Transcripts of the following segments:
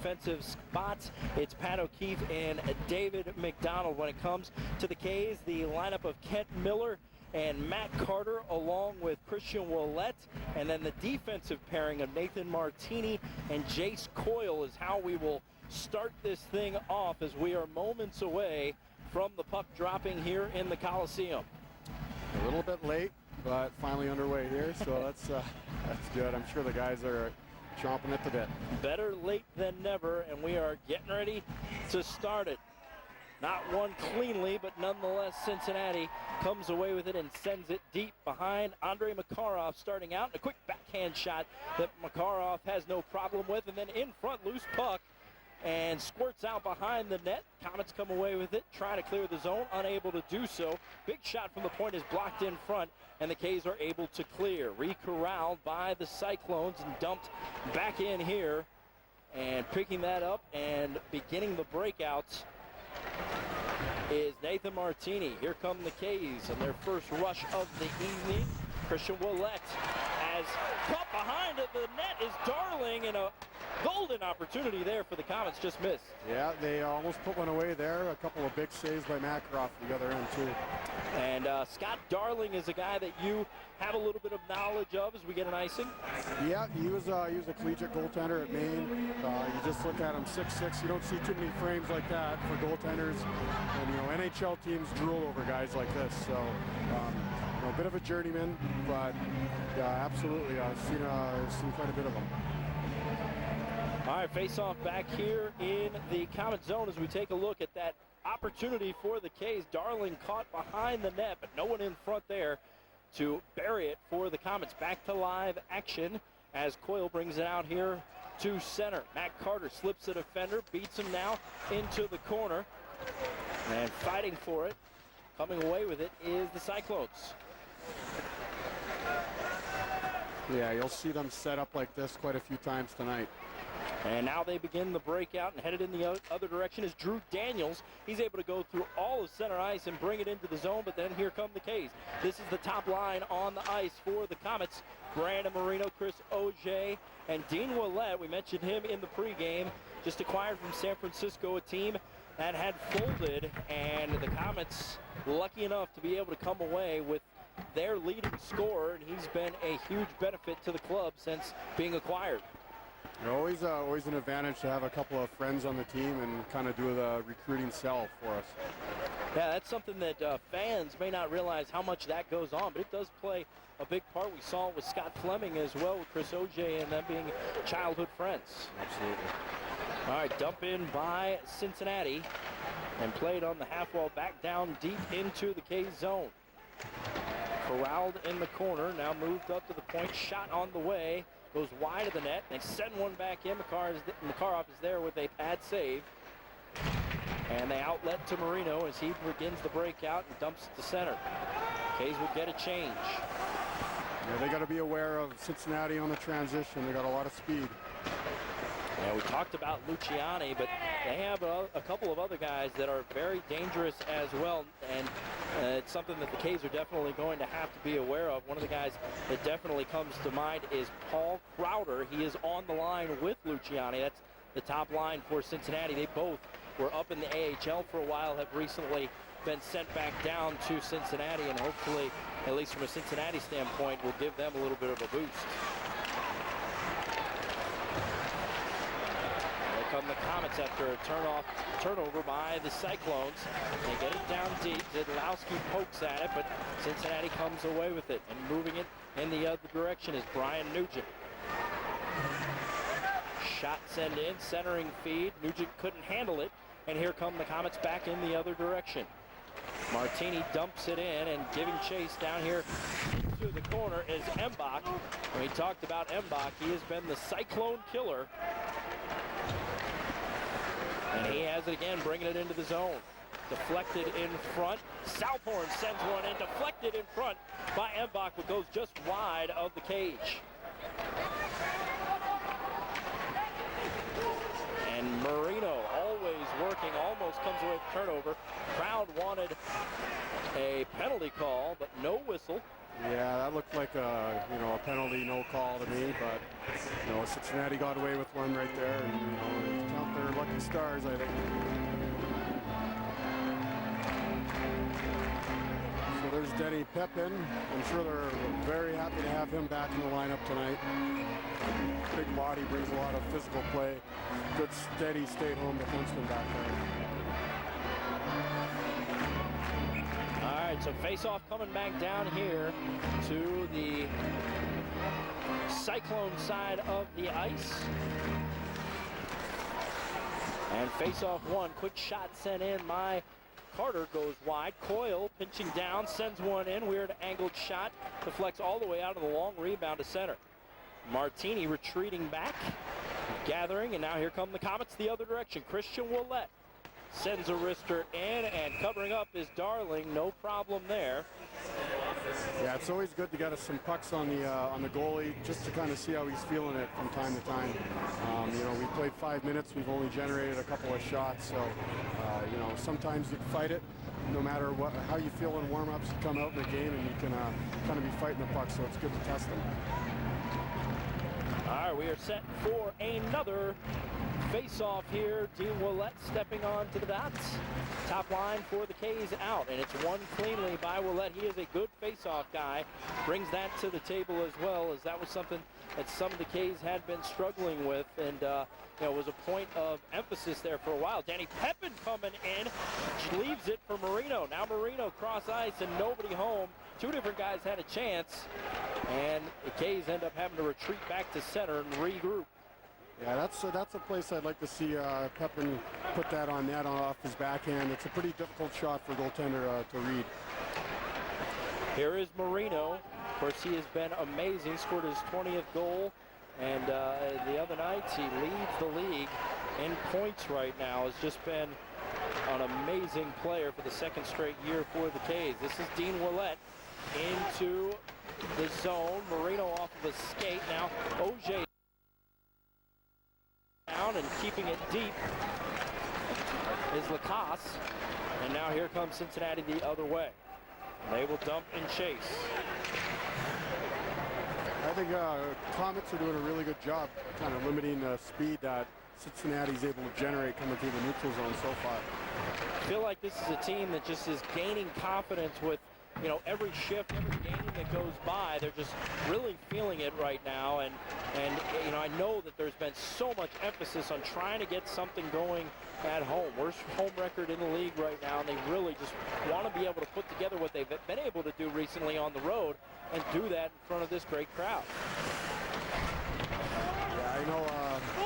defensive spots. It's Pat O'Keefe and David McDonald. When it comes to the K's, the lineup of Kent Miller and Matt Carter along with Christian Ouellet, and then the defensive pairing of Nathan Martini and Jace Coyle is how we will start this thing off as we are moments away from the puck dropping here in the Coliseum. A little bit late, but finally underway here, so that's good. I'm sure the guys are chomping at the bit. Better late than never, and we are getting ready to start it. Not won cleanly, but nonetheless, Cincinnati comes away with it and sends it deep behind Andrei Makarov starting out. And a quick backhand shot that Makarov has no problem with. And then in front, loose puck and squirts out behind the net. Komets come away with it, try to clear the zone, unable to do so. Big shot from the point is blocked in front, and the K's are able to clear. Re-corralled by the Cyclones and dumped back in here. And picking that up and beginning the breakouts is Nathan Martini. Here come the K's and their first rush of the evening. Christian Ouellet has caught behind it. The net is Darling, and a golden opportunity there for the Komets, just missed. Yeah, they almost put one away there. A couple of big saves by Makarov from the other end too. And Scott Darling is a guy that you have a little bit of knowledge of as we get an icing. Yeah, he was a collegiate goaltender at Maine. You just look at him, 6'6". You don't see too many frames like that for goaltenders. And NHL teams drool over guys like this. So a bit of a journeyman, but yeah, absolutely. I've seen quite a bit of him. All right, face-off back here in the Komet zone as we take a look at that opportunity for the K's. Darling caught behind the net, but no one in front there to bury it for the Komets. Back to live action as Coyle brings it out here to center. Matt Carter slips the defender, beats him now into the corner, and fighting for it, coming away with it, is the Cyclones. Yeah, you'll see them set up like this quite a few times tonight. And now they begin the breakout, and headed in the other direction is Drew Daniels. He's able to go through all of center ice and bring it into the zone, but then here come the K's. This is the top line on the ice for the Komets. Brandon Marino, Chris Auger, and Dean Ouellet. We mentioned him in the pregame. Just acquired from San Francisco, a team that had folded, and the Komets lucky enough to be able to come away with their leading scorer, and he's been a huge benefit to the club since being acquired. Always an advantage to have a couple of friends on the team and kind of do the recruiting sell for us. Yeah, that's something that fans may not realize how much that goes on, but it does play a big part. We saw it with Scott Fleming as well, with Chris Auger and them being childhood friends. Absolutely. All right, dump in by Cincinnati and played on the half wall back down deep into the K zone. Corralled in the corner, now moved up to the point, shot on the way. Goes wide of the net. They send one back in. Makarov is there with a pad save. And they outlet to Marino as he begins the breakout and dumps it to center. K's will get a change. Yeah, they got to be aware of Cincinnati on the transition. They got a lot of speed. Yeah, we talked about Luciani, but they have a couple of other guys that are very dangerous as well, and it's something that the K's are definitely going to have to be aware of. One of the guys that definitely comes to mind is Paul Crowder. He is on the line with Luciani. That's the top line for Cincinnati. They both were up in the AHL for a while, have recently been sent back down to Cincinnati, and hopefully, at least from a Cincinnati standpoint, will give them a little bit of a boost. Come the Komets after a turnover by the Cyclones. They get it down deep. Zidlowski pokes at it, but Cincinnati comes away with it. And moving it in the other direction is Brian Nugent. Shot send in, centering feed. Nugent couldn't handle it, and here come the Komets back in the other direction. Martini dumps it in, and giving chase down here to the corner is Mbach. When we talked about Mbach, he has been the Cyclone killer. And he has it again, bringing it into the zone. Deflected in front. Southhorn sends one in, deflected in front by Mbach, but goes just wide of the cage. And Marino, always working, almost comes away with turnover. Crowd wanted a penalty call, but no whistle. Yeah, that looked like a penalty, no call to me, but Cincinnati got away with one right there, and count their lucky stars, I think. So there's Denny Pepin. I'm sure they're very happy to have him back in the lineup tonight. Big body, brings a lot of physical play. Good, steady, stay-at-home defenseman back there. All right, so face-off coming back down here to the Cyclone side of the ice. And face-off one, quick shot sent in. Carter goes wide. Coyle pinching down, sends one in. Weird angled shot, deflects all the way out of the long rebound to center. Martini retreating back, gathering, and now here come the Komets the other direction. Christian Ouellet sends a wrister in, and covering up is Darling. No problem there. Yeah, it's always good to get us some pucks on the goalie, just to kind of see how he's feeling it from time to time. We played 5 minutes. We've only generated a couple of shots, so sometimes you fight it. No matter how you feel in warm-ups, you come out in the game and you can kind of be fighting the puck, so it's good to test them. All right, we are set for another face-off here. Dean Ouellet stepping onto the dots. Top line for the K's out, and it's won cleanly by Ouellet. He is a good face-off guy. Brings that to the table as well, as that was something that some of the K's had been struggling with, and was a point of emphasis there for a while. Danny Pepin coming in, leaves it for Marino. Now Marino cross ice and nobody home. Two different guys had a chance, and the K's end up having to retreat back to center and regroup. Yeah, that's a place I'd like to see Pepin put that on net off his backhand. It's a pretty difficult shot for goaltender to read. Here is Marino. Of course, he has been amazing. Scored his 20th goal, and the other nights he leads the league in points right now. Has just been an amazing player for the second straight year for the K's. This is Dean Ouellet into the zone. Marino off of a skate. Now Auger down and keeping it deep is Lacasse. And now here comes Cincinnati the other way. They will dump and chase. I think Komets are doing a really good job kind of limiting the speed that Cincinnati's able to generate coming through the neutral zone so far. I feel like this is a team that just is gaining confidence with every shift, every game that goes by. They're just really feeling it right now, and I know that there's been so much emphasis on trying to get something going at home. Worst home record in the league right now, and they really just want to be able to put together what they've been able to do recently on the road and do that in front of this great crowd. Yeah, I know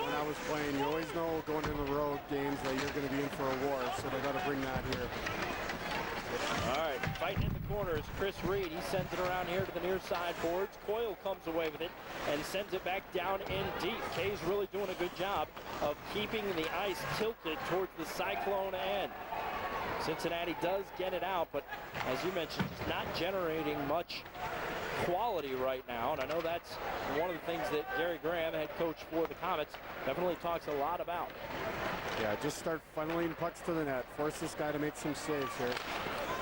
when I was playing, you always know going into the road games that you're going to be in for a war, so they got to bring that here. All right, fighting in the corners, Chris Reed. He sends it around here to the near side boards. Coyle comes away with it and sends it back down in deep. Kay's really doing a good job of keeping the ice tilted towards the Cyclone end. Cincinnati does get it out, but as you mentioned, it's not generating much quality right now, and I know that's one of the things that Gary Graham, head coach for the Komets, definitely talks a lot about. Yeah, just start funneling pucks to the net. Force this guy to make some saves here.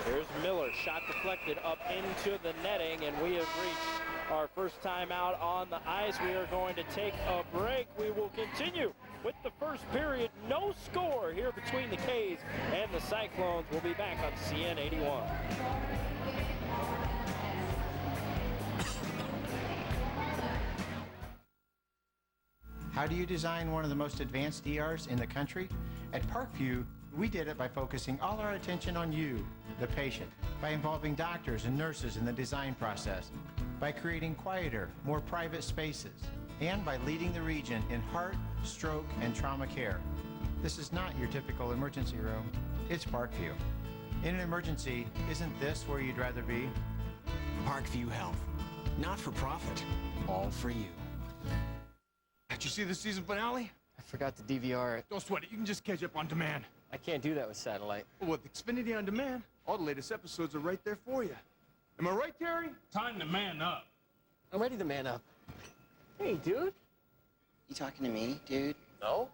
Here's Miller, shot deflected up into the netting, and we have reached our first time out on the ice. We are going to take a break. We will continue with the first period. No score here between the K's and the Cyclones. We'll be back on CN 81. How do you design one of the most advanced ERs in the country? At Parkview, we did it by focusing all our attention on you, the patient, by involving doctors and nurses in the design process, by creating quieter, more private spaces, and by leading the region in heart, stroke, and trauma care. This is not your typical emergency room. It's Parkview. In an emergency, isn't this where you'd rather be? Parkview Health. Not for profit, all for you. Did you see the season finale? I forgot to DVR it. Don't sweat it, you can just catch up on demand. I can't do that with satellite. Well, with Xfinity On Demand, all the latest episodes are right there for you. Am I right, Terry? Time to man up. I'm ready to man up. Hey, dude. You talking to me, dude? No.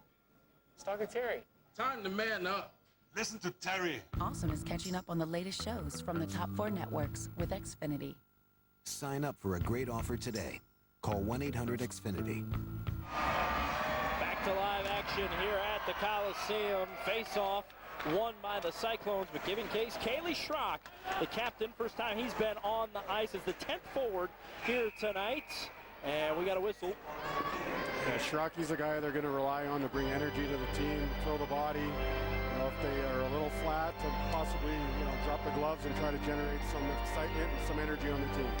It's talking to Terry. Time to man up. Listen to Terry. Awesome is catching up on the latest shows from the top 4 networks with Xfinity. Sign up for a great offer today. Call 1-800-XFINITY. Back to live action here at the Coliseum. Face-off won by the Cyclones, but giving case Kaylee Schrock, the captain. First time he's been on the ice as the 10th forward here tonight. And we got a whistle. Yeah, Schrocky's a guy they're going to rely on to bring energy to the team, throw the body. If they are a little flat, to possibly drop the gloves and try to generate some excitement and some energy on the team.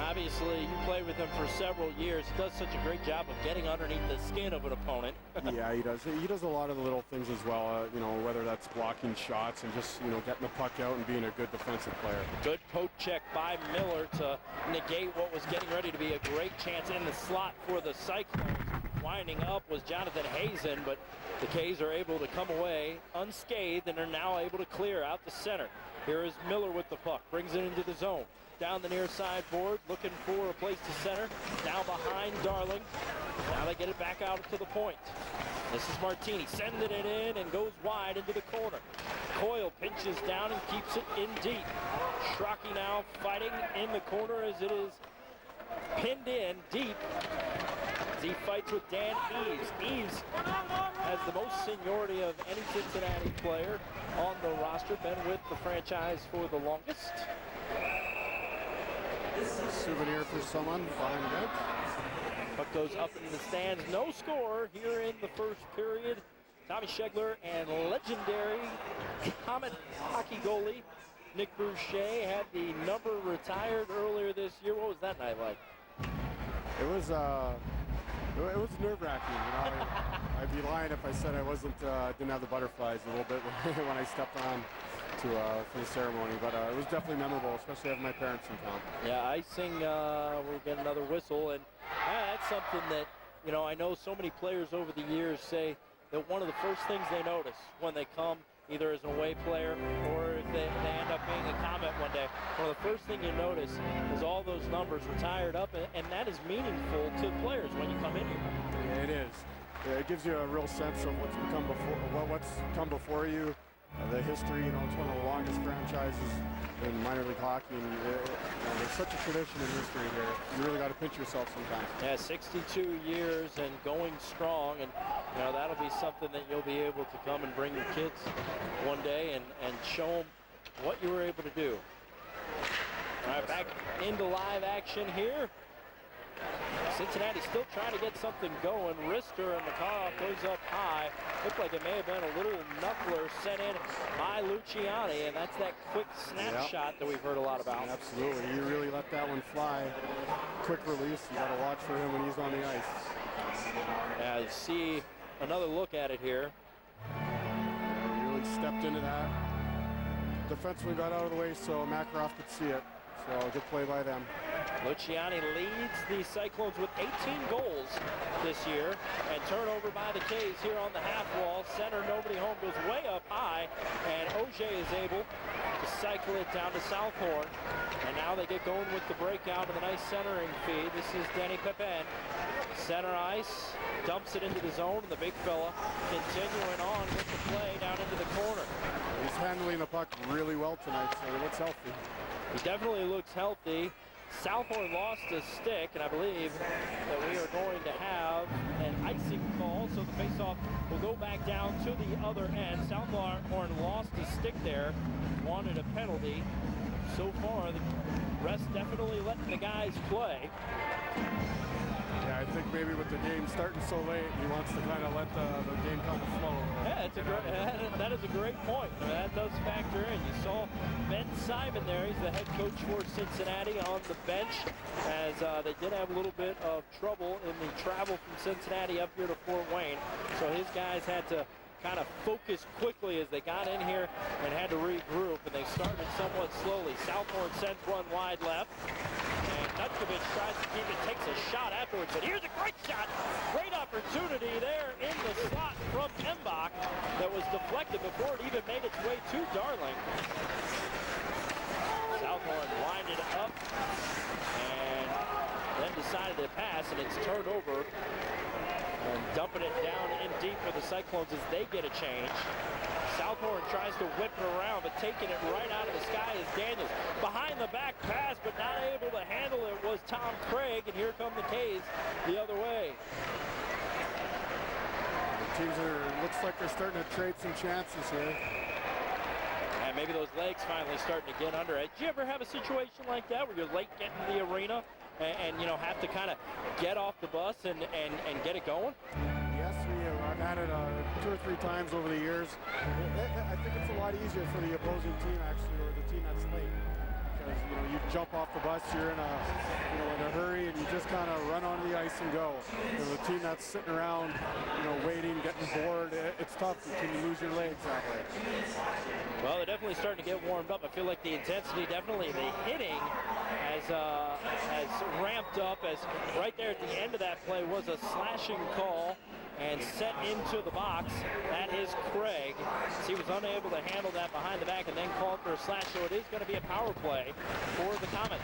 Obviously, you played with him for several years. He does such a great job of getting underneath the skin of an opponent. Yeah, he does. He does a lot of the little things as well, whether that's blocking shots and just, getting the puck out and being a good defensive player. Good poke check by Miller to negate what was getting ready to be a great chance in the slot for the Cyclones. Winding up was Jonathan Hazen, but the K's are able to come away unscathed and are now able to clear out the center. Here is Miller with the puck, brings it into the zone. Down the near side board, looking for a place to center. Now behind Darling. Now they get it back out to the point. This is Martini sending it in and goes wide into the corner. Coyle pinches down and keeps it in deep. Schrocky now fighting in the corner as it is pinned in deep. As he fights with Dan Eves. Eves has the most seniority of any Cincinnati player on the roster. Been with the franchise for the longest. Souvenir for someone behind the bench. Puck goes up in the stands. No score here in the first period. Tommy Schegler and legendary Komet hockey goalie Nick Boucher had the number retired earlier this year. What was that night like? It was nerve-wracking. I'd be lying if I said I didn't have the butterflies a little bit when I stepped on for the ceremony, but it was definitely memorable, especially having my parents in town. Yeah, icing, we'll get another whistle, and that's something that, I know so many players over the years say that one of the first things they notice when they come, either as an away player or if they end up being a Komet one day, one of the first things you notice is all those numbers retired up, and that is meaningful to players when you come in here. Yeah, it is. Yeah, it gives you a real sense of what's come before you. The history, it's one of the longest franchises in minor league hockey, and there's such a tradition in history here. You really got to pinch yourself sometimes. Yeah, 62 years and going strong, and that'll be something that you'll be able to come and bring your kids one day and show them what you were able to do. All right, back into live action here. Cincinnati still trying to get something going. Rister and Makarov goes up high. Looked like it may have been a little knuckler sent in by Luciani, and that's that quick snapshot that we've heard a lot about. Absolutely. You really let that one fly. Quick release. You got to watch for him when he's on the ice. Yeah, you see another look at it here. He really stepped into that. Defenseman got out of the way so Makarov could see it. So good play by them. Luciani leads the Cyclones with 18 goals this year, and turnover by the K's here on the half wall. Center, nobody home, goes way up high, and Auger is able to cycle it down to Southhorn. And now they get going with the breakout and the nice centering feed. This is Danny Pepin. Center ice, dumps it into the zone, and the big fella continuing on with the play down into the corner. He's handling the puck really well tonight, so he looks healthy. He definitely looks healthy. Southhorn lost a stick, and I believe that we are going to have an icing call, so the faceoff will go back down to the other end. Southhorn lost a stick there, wanted a penalty. So far, the rest definitely letting the guys play. Yeah, I think maybe with the game starting so late, he wants to kind of let the game kind of flow. Yeah, that is a great point. I mean, that does factor in. You saw Ben Simon there. He's the head coach for Cincinnati on the bench, as they did have a little bit of trouble in the travel from Cincinnati up here to Fort Wayne. So his guys had to kind of focus quickly as they got in here and had to regroup, and they started somewhat slowly. Southhorn sends one wide left, and Nutkovich tries to keep it, takes a shot afterwards, but here's a great shot. Great opportunity there in the slot from Embach that was deflected before it even made its way to Darling. Southhorn winded up and then decided to pass, and it's turned over And dumping it down in deep for the Cyclones as they get a change. Southhorn tries to whip it around, but taking it right out of the sky is Daniels. Behind the back pass, but not able to handle it was Tom Craig, and here come the K's the other way. The teams looks like they're starting to trade some chances here. And maybe those legs finally starting to get under it. Did you ever have a situation like that where you're late getting to the arena and you know, have to kind of get off the bus and get it going? Yes, I've had it 2 or 3 times over the years. I think it's a lot easier for the opposing team, actually, or the team that's late. Because, you know, you jump off the bus, you're in a hurry, and you just kind of run onto the ice and go. You know, the team that's sitting around, you know, waiting, getting bored, it's tough. You can lose your legs that way. Well, they're definitely starting to get warmed up. I feel like the intensity, definitely the hitting has ramped up, as right there at the end of that play was a slashing call and set into the box. That is Craig. He was unable to handle that behind the back and then called for a slash, so it is going to be a power play for the Komets.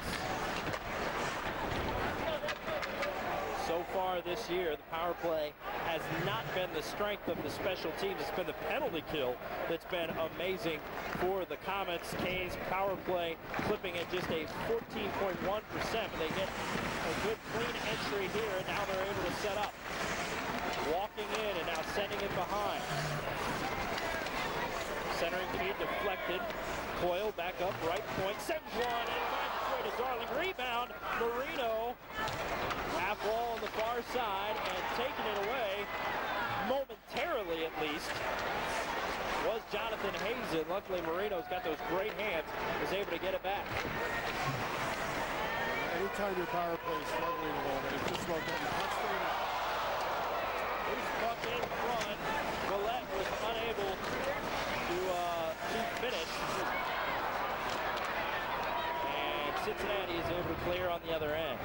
So far this year, the power play has not been the strength of the special teams. It's been the penalty kill that's been amazing for the Komets. K's power play clipping at just a 14.1%, but they get a good clean entry here, and now they're able to set up. Walking in and now sending it behind. Centering feed deflected. Coyle back up, right point, sends one, and finds its way to Darling. Rebound, Marino. Half wall on the far side, and taking it away, momentarily at least, was Jonathan Hazen. Luckily, Marino's got those great hands, was able to get it back. Anytime your power play is struggling a little bit, it's just about getting punched in. Loose puck in front. Ouellet was unable to finish. And Cincinnati is able to clear on the other end.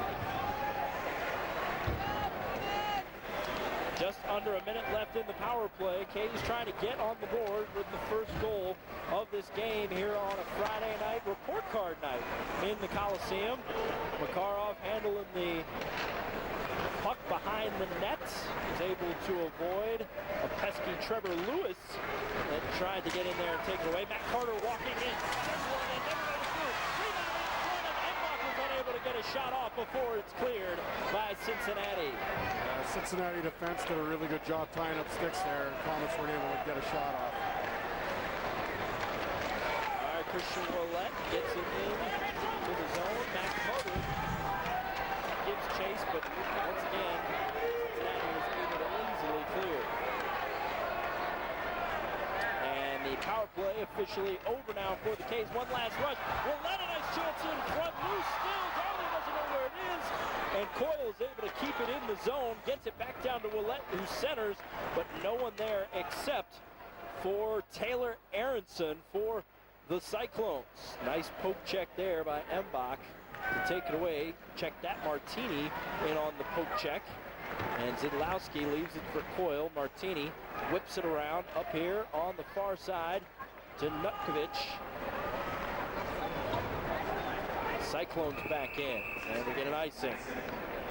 Just under a minute left in the power play. K's trying to get on the board with the first goal of this game here on a Friday night report card night in the Coliseum. Makarov handling the puck behind the net, was able to avoid a pesky Trevor Lewis that tried to get in there and take it away. Matt Carter walking in, sends one and never goes through. Rebound in front of Embach, was unable to get a shot off before it's cleared by Cincinnati. Cincinnati defense did a really good job tying up sticks there. Komets weren't able to get a shot off. All right, Christian Ouellet gets it in to the zone. Matt Carter gives chase, but once again, Cincinnati was able to easily clear. And the power play officially over now for the K's. One last rush. Ouellet, a nice chance in front. Loose still. Darling doesn't know where it is. And Coyle is able to keep it in the zone. Gets it back down to Ouellet, who centers, but no one there except for Taylor Aronson for the Cyclones. Nice poke check there by Embach to take it away. Check that. Martini in on the poke check. And Zidlowski leaves it for Coyle. Martini whips it around up here on the far side to Nutkovic. Cyclones back in, and we get an icing.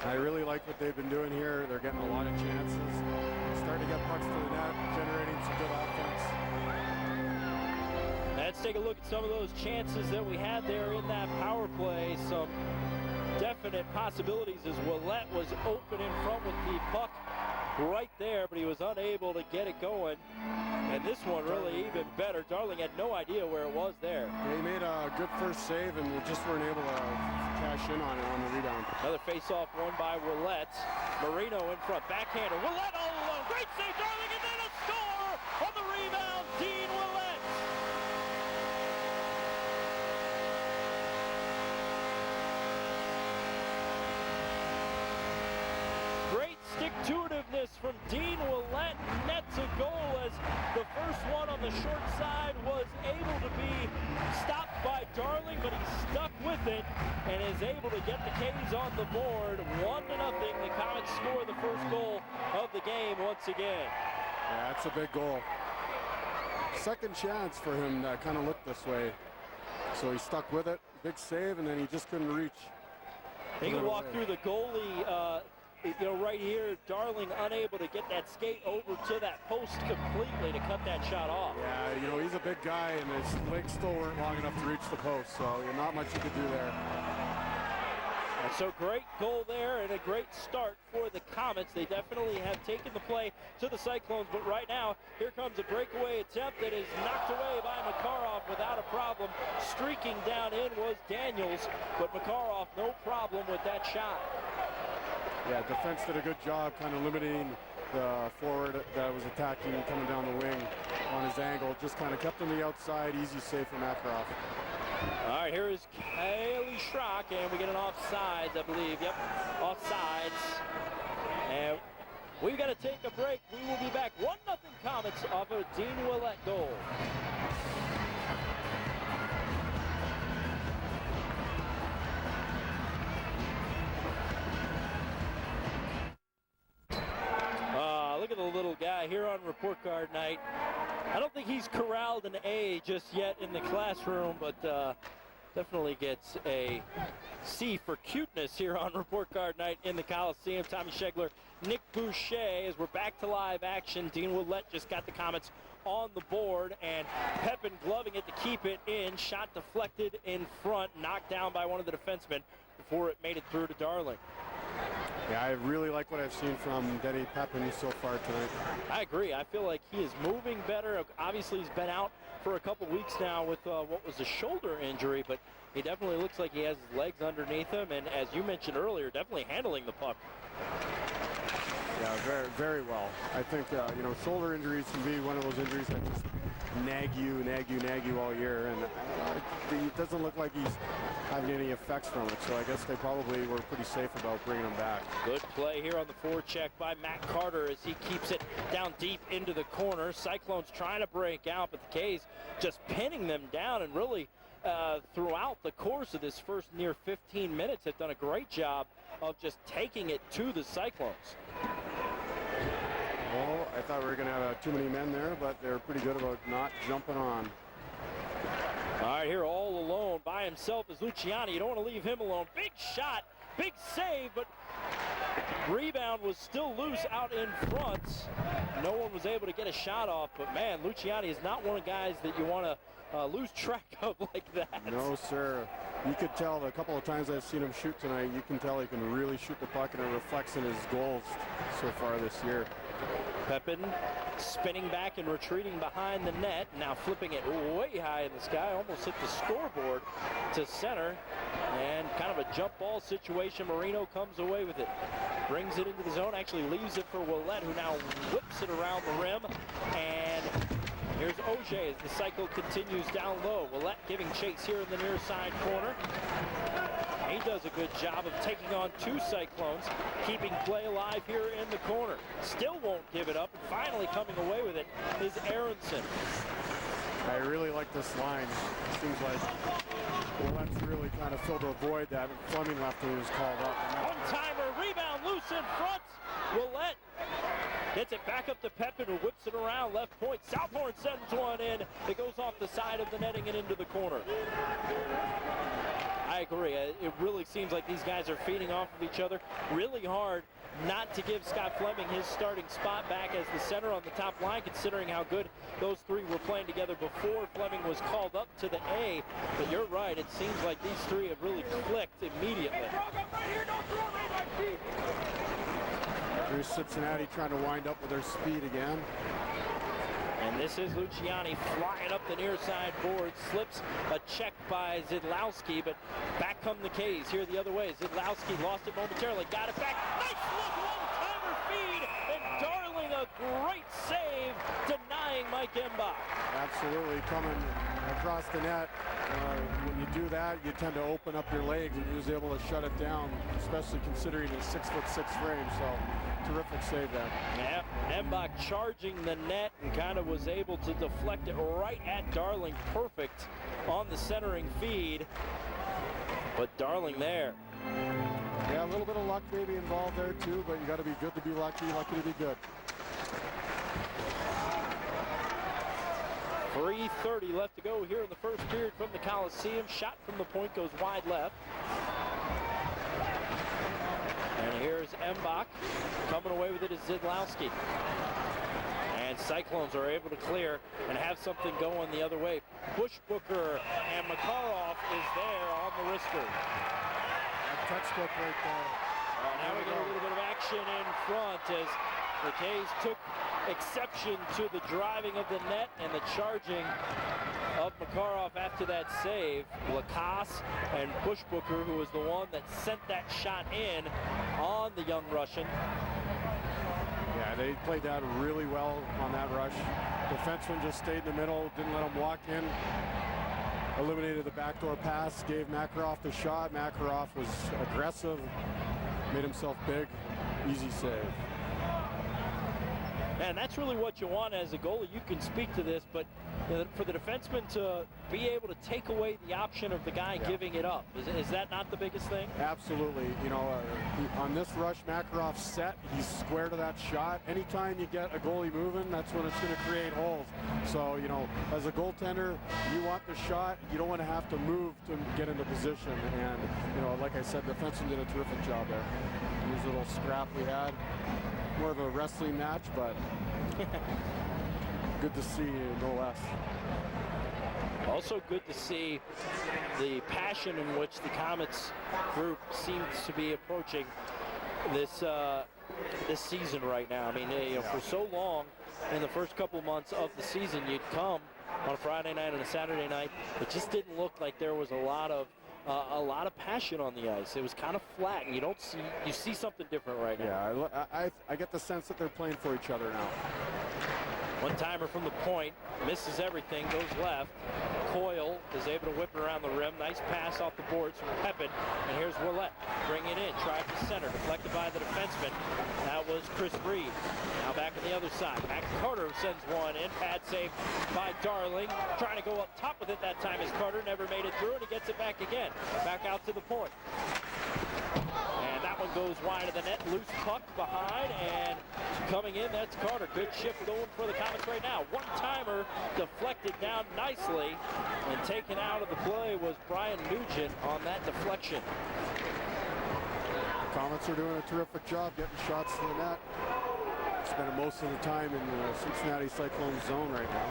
I really like what they've been doing here. They're getting a lot of chances. Starting to get pucks to the net, generating some good offense. Let's take a look at some of those chances that we had there in that power play. Some definite possibilities as Ouellet was open in front with the puck right there, but he was unable to get it going. And this one really even better. Darling had no idea where it was there. They made a good first save and just weren't able to cash in on it on the rebound. Another face-off won by Ouellet. Marino in front, backhander. Ouellet all alone. Great save, Darling, and then a score on the rebound. Dean Ouellet. Great stick-to-itiveness from Dean Ouellet. Nets a goal as the first one on the short side was able to be stopped by Darling, but he stuck with it and is able to get the K's on the board. 1-0. The Komets score the first goal of the game once again. Yeah, that's a big goal. Second chance for him that kind of looked this way. So he stuck with it. Big save, and then he just couldn't reach. He could walk through the goalie right here, Darling unable to get that skate over to that post completely to cut that shot off. Yeah, he's a big guy, and his legs still weren't long enough to reach the post, so not much you could do there. And so great goal there and a great start for the Komets. They definitely have taken the play to the Cyclones, but right now, here comes a breakaway attempt that is knocked away by Makarov without a problem. Streaking down in was Daniels, but Makarov, no problem with that shot. Yeah, defense did a good job kind of limiting the forward that was attacking coming down the wing on his angle. Just kind of kept him the outside, easy save for Makarov. All right, here is Kaylee Schrock, and we get an offsides, I believe. Yep, offsides. And we've got to take a break. We will be back. 1-0 Komets off a Dean Ouellet goal. Look at the little guy here on report card night. I don't think he's corralled an A just yet in the classroom, but definitely gets a C for cuteness here on report card night in the Coliseum. Tommy Schegler, Nick Boucher, as we're back to live action. Dean Ouellet just got the Komets on the board, and Pepin gloving it to keep it in. Shot deflected in front, knocked down by one of the defensemen before it made it through to Darling. Yeah, I really like what I've seen from Denny Pepin so far tonight. I agree. I feel like he is moving better. Obviously, he's been out for a couple weeks now with what was a shoulder injury, but he definitely looks like he has his legs underneath him, and as you mentioned earlier, definitely handling the puck. Yeah, very, very well. I think, shoulder injuries can be one of those injuries that just nag you all year, and it doesn't look like he's having any effects from it, so I guess they probably were pretty safe about bringing him back. Good play here on the forecheck by Matt Carter as he keeps it down deep into the corner. Cyclones trying to break out, but the K's just pinning them down, and really throughout the course of this first near 15 minutes have done a great job of just taking it to the Cyclones. Well, I thought we were going to have too many men there, but they're pretty good about not jumping on. All right, here all alone by himself is Luciani. You don't want to leave him alone. Big shot, big save, but rebound was still loose out in front. No one was able to get a shot off, but man, Luciani is not one of the guys that you want to lose track of like that. No, sir. You could tell the couple of times I've seen him shoot tonight, you can tell he can really shoot the puck, and it reflects in his goals so far this year. Pepin spinning back and retreating behind the net, now flipping it way high in the sky, almost hit the scoreboard to center, and kind of a jump ball situation. Marino comes away with it, brings it into the zone, actually leaves it for Ouellet, who now whips it around the rim, and here's Auger as the cycle continues down low. Ouellet giving chase here in the near side corner. He does a good job of taking on two Cyclones, keeping play alive here in the corner. Still won't give it up, and finally coming away with it is Aronson. I really like this line. It seems like Ouellet's really kind of filled a void that Fleming left when he was called up. One-timer, rebound, loose in front. Ouellet gets it back up to Pepin, who whips it around left point. Southhorn sends one in. It goes off the side of the netting and into the corner. I agree. It really seems like these guys are feeding off of each other. Really hard not to give Scott Fleming his starting spot back as the center on the top line, considering how good those three were playing together before Fleming was called up to the A. But you're right, it seems like these three have really clicked immediately. Here's Cincinnati trying to wind up with their speed again. And this is Luciani flying up the near side board, slips a check by Zidlowski, but back come the K's here the other way. Zidlowski lost it momentarily, got it back. Nice look, one-timer feed, and Darling a great save, denying Mike Embach. Absolutely, coming across the net. When you do that, you tend to open up your legs, and he was able to shut it down, especially considering his 6'6" frame. So terrific save there. Yeah, Embach charging the net and kind of was able to deflect it right at Darling. Perfect on the centering feed, but Darling there. Yeah, a little bit of luck maybe involved there too, but you got to be good to be lucky, lucky to be good. 3:30 left to go here in the first period from the Coliseum. Shot from the point goes wide left. And And here's Mbach. Coming away with it is Zidlowski. And Cyclones are able to clear and have something going the other way. Bushbooker and Makarov is there on the wrister. A textbook right there. Now we get a little bit of action in front as the K's took exception to the driving of the net and the charging of Makarov after that save. Lacasse and Bushbooker, who was the one that sent that shot in on the young Russian. Yeah, they played that really well on that rush. Defenseman just stayed in the middle, didn't let him walk in. Eliminated the backdoor pass, gave Makarov the shot. Makarov was aggressive, made himself big, easy save. And that's really what you want as a goalie. You can speak to this, but for the defenseman to be able to take away the option of the guy giving it up, is that not the biggest thing? Absolutely. You know, on this rush, Makarov's set. He's square to that shot. Anytime you get a goalie moving, that's when it's going to create holes. So, you know, as a goaltender, you want the shot. You don't want to have to move to get into position. And, you know, like I said, the defenseman did a terrific job there. Here's a little scrap we had. More of a wrestling match, but good to see, no less. Also good to see the passion in which the Komets group seems to be approaching this this season right now. I mean, you know, for so long in the first couple months of the season, you'd come on a Friday night and a Saturday night. It just didn't look like there was a lot of passion on the ice. It was kind of flat, and you see something different right now. Yeah, I get the sense that they're playing for each other now. One-timer from the point, misses everything, goes left. Coyle is able to whip it around the rim. Nice pass off the boards from Pepin. And here's Ouellet, bring it in, drive to center, deflected by the defenseman. That was Chris Reed. Now back on the other side. Mac Carter sends one in, pad save by Darling. Trying to go up top with it that time is Carter, never made it through, and he gets it back again. Back out to the point. And that one goes wide of the net, loose puck behind, and coming in, that's Carter. Good shift going for the Komets right now. One-timer deflected down nicely, and taken out of the play was Brian Nugent on that deflection. The Komets are doing a terrific job getting shots to the net. Spending most of the time in the Cincinnati Cyclones zone right now.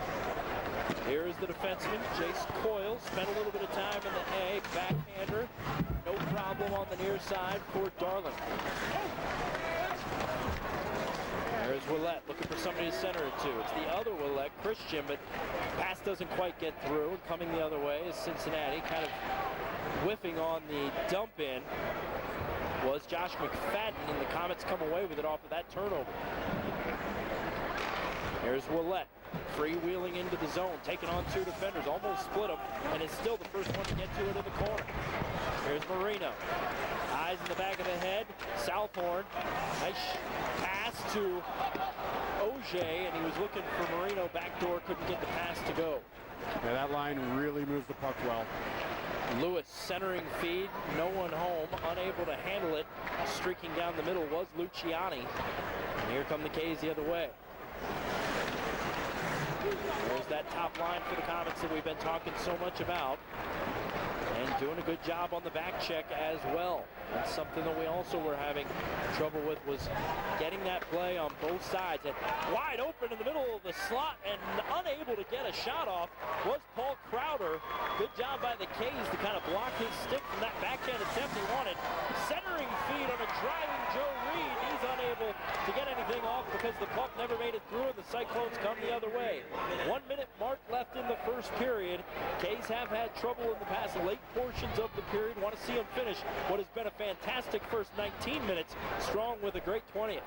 Here is the defenseman, Jace Coyle. Spent a little bit of time in the A, backhander. No problem on the near side for Darling. There's Ouellet looking for somebody to center it to. It's the other Ouellet, Christian, but pass doesn't quite get through. And coming the other way is Cincinnati, kind of whiffing on the dump in was Josh McFadden, and the Komets come away with it off of that turnover. Here's Ouellet, freewheeling into the zone, taking on two defenders, almost split them, and is still the first one to get to it in the corner. Here's Marino, eyes in the back of the head, Southhorn, nice pass to Auger, and he was looking for Marino backdoor, couldn't get the pass to go. Yeah, that line really moves the puck well. Lewis centering feed, no one home, unable to handle it. Streaking down the middle was Luciani, and here come the K's the other way. There's that top line for the Komets that we've been talking so much about. And doing a good job on the back check as well. That's something that we also were having trouble with, was getting that play on both sides. And wide open in the middle of the slot and unable to get a shot off was Paul Crowder. Good job by the K's to kind of block his stick from that backhand attempt he wanted. Centering feed on a driving Joe Reed. He's unable to get anything off because the puck never made it through, and the Cyclones come the other way. 1 minute mark left in the first period. K's have had trouble in the past late portions of the period. Want to see them finish what has been a fantastic first 19 minutes, strong with a great 20th.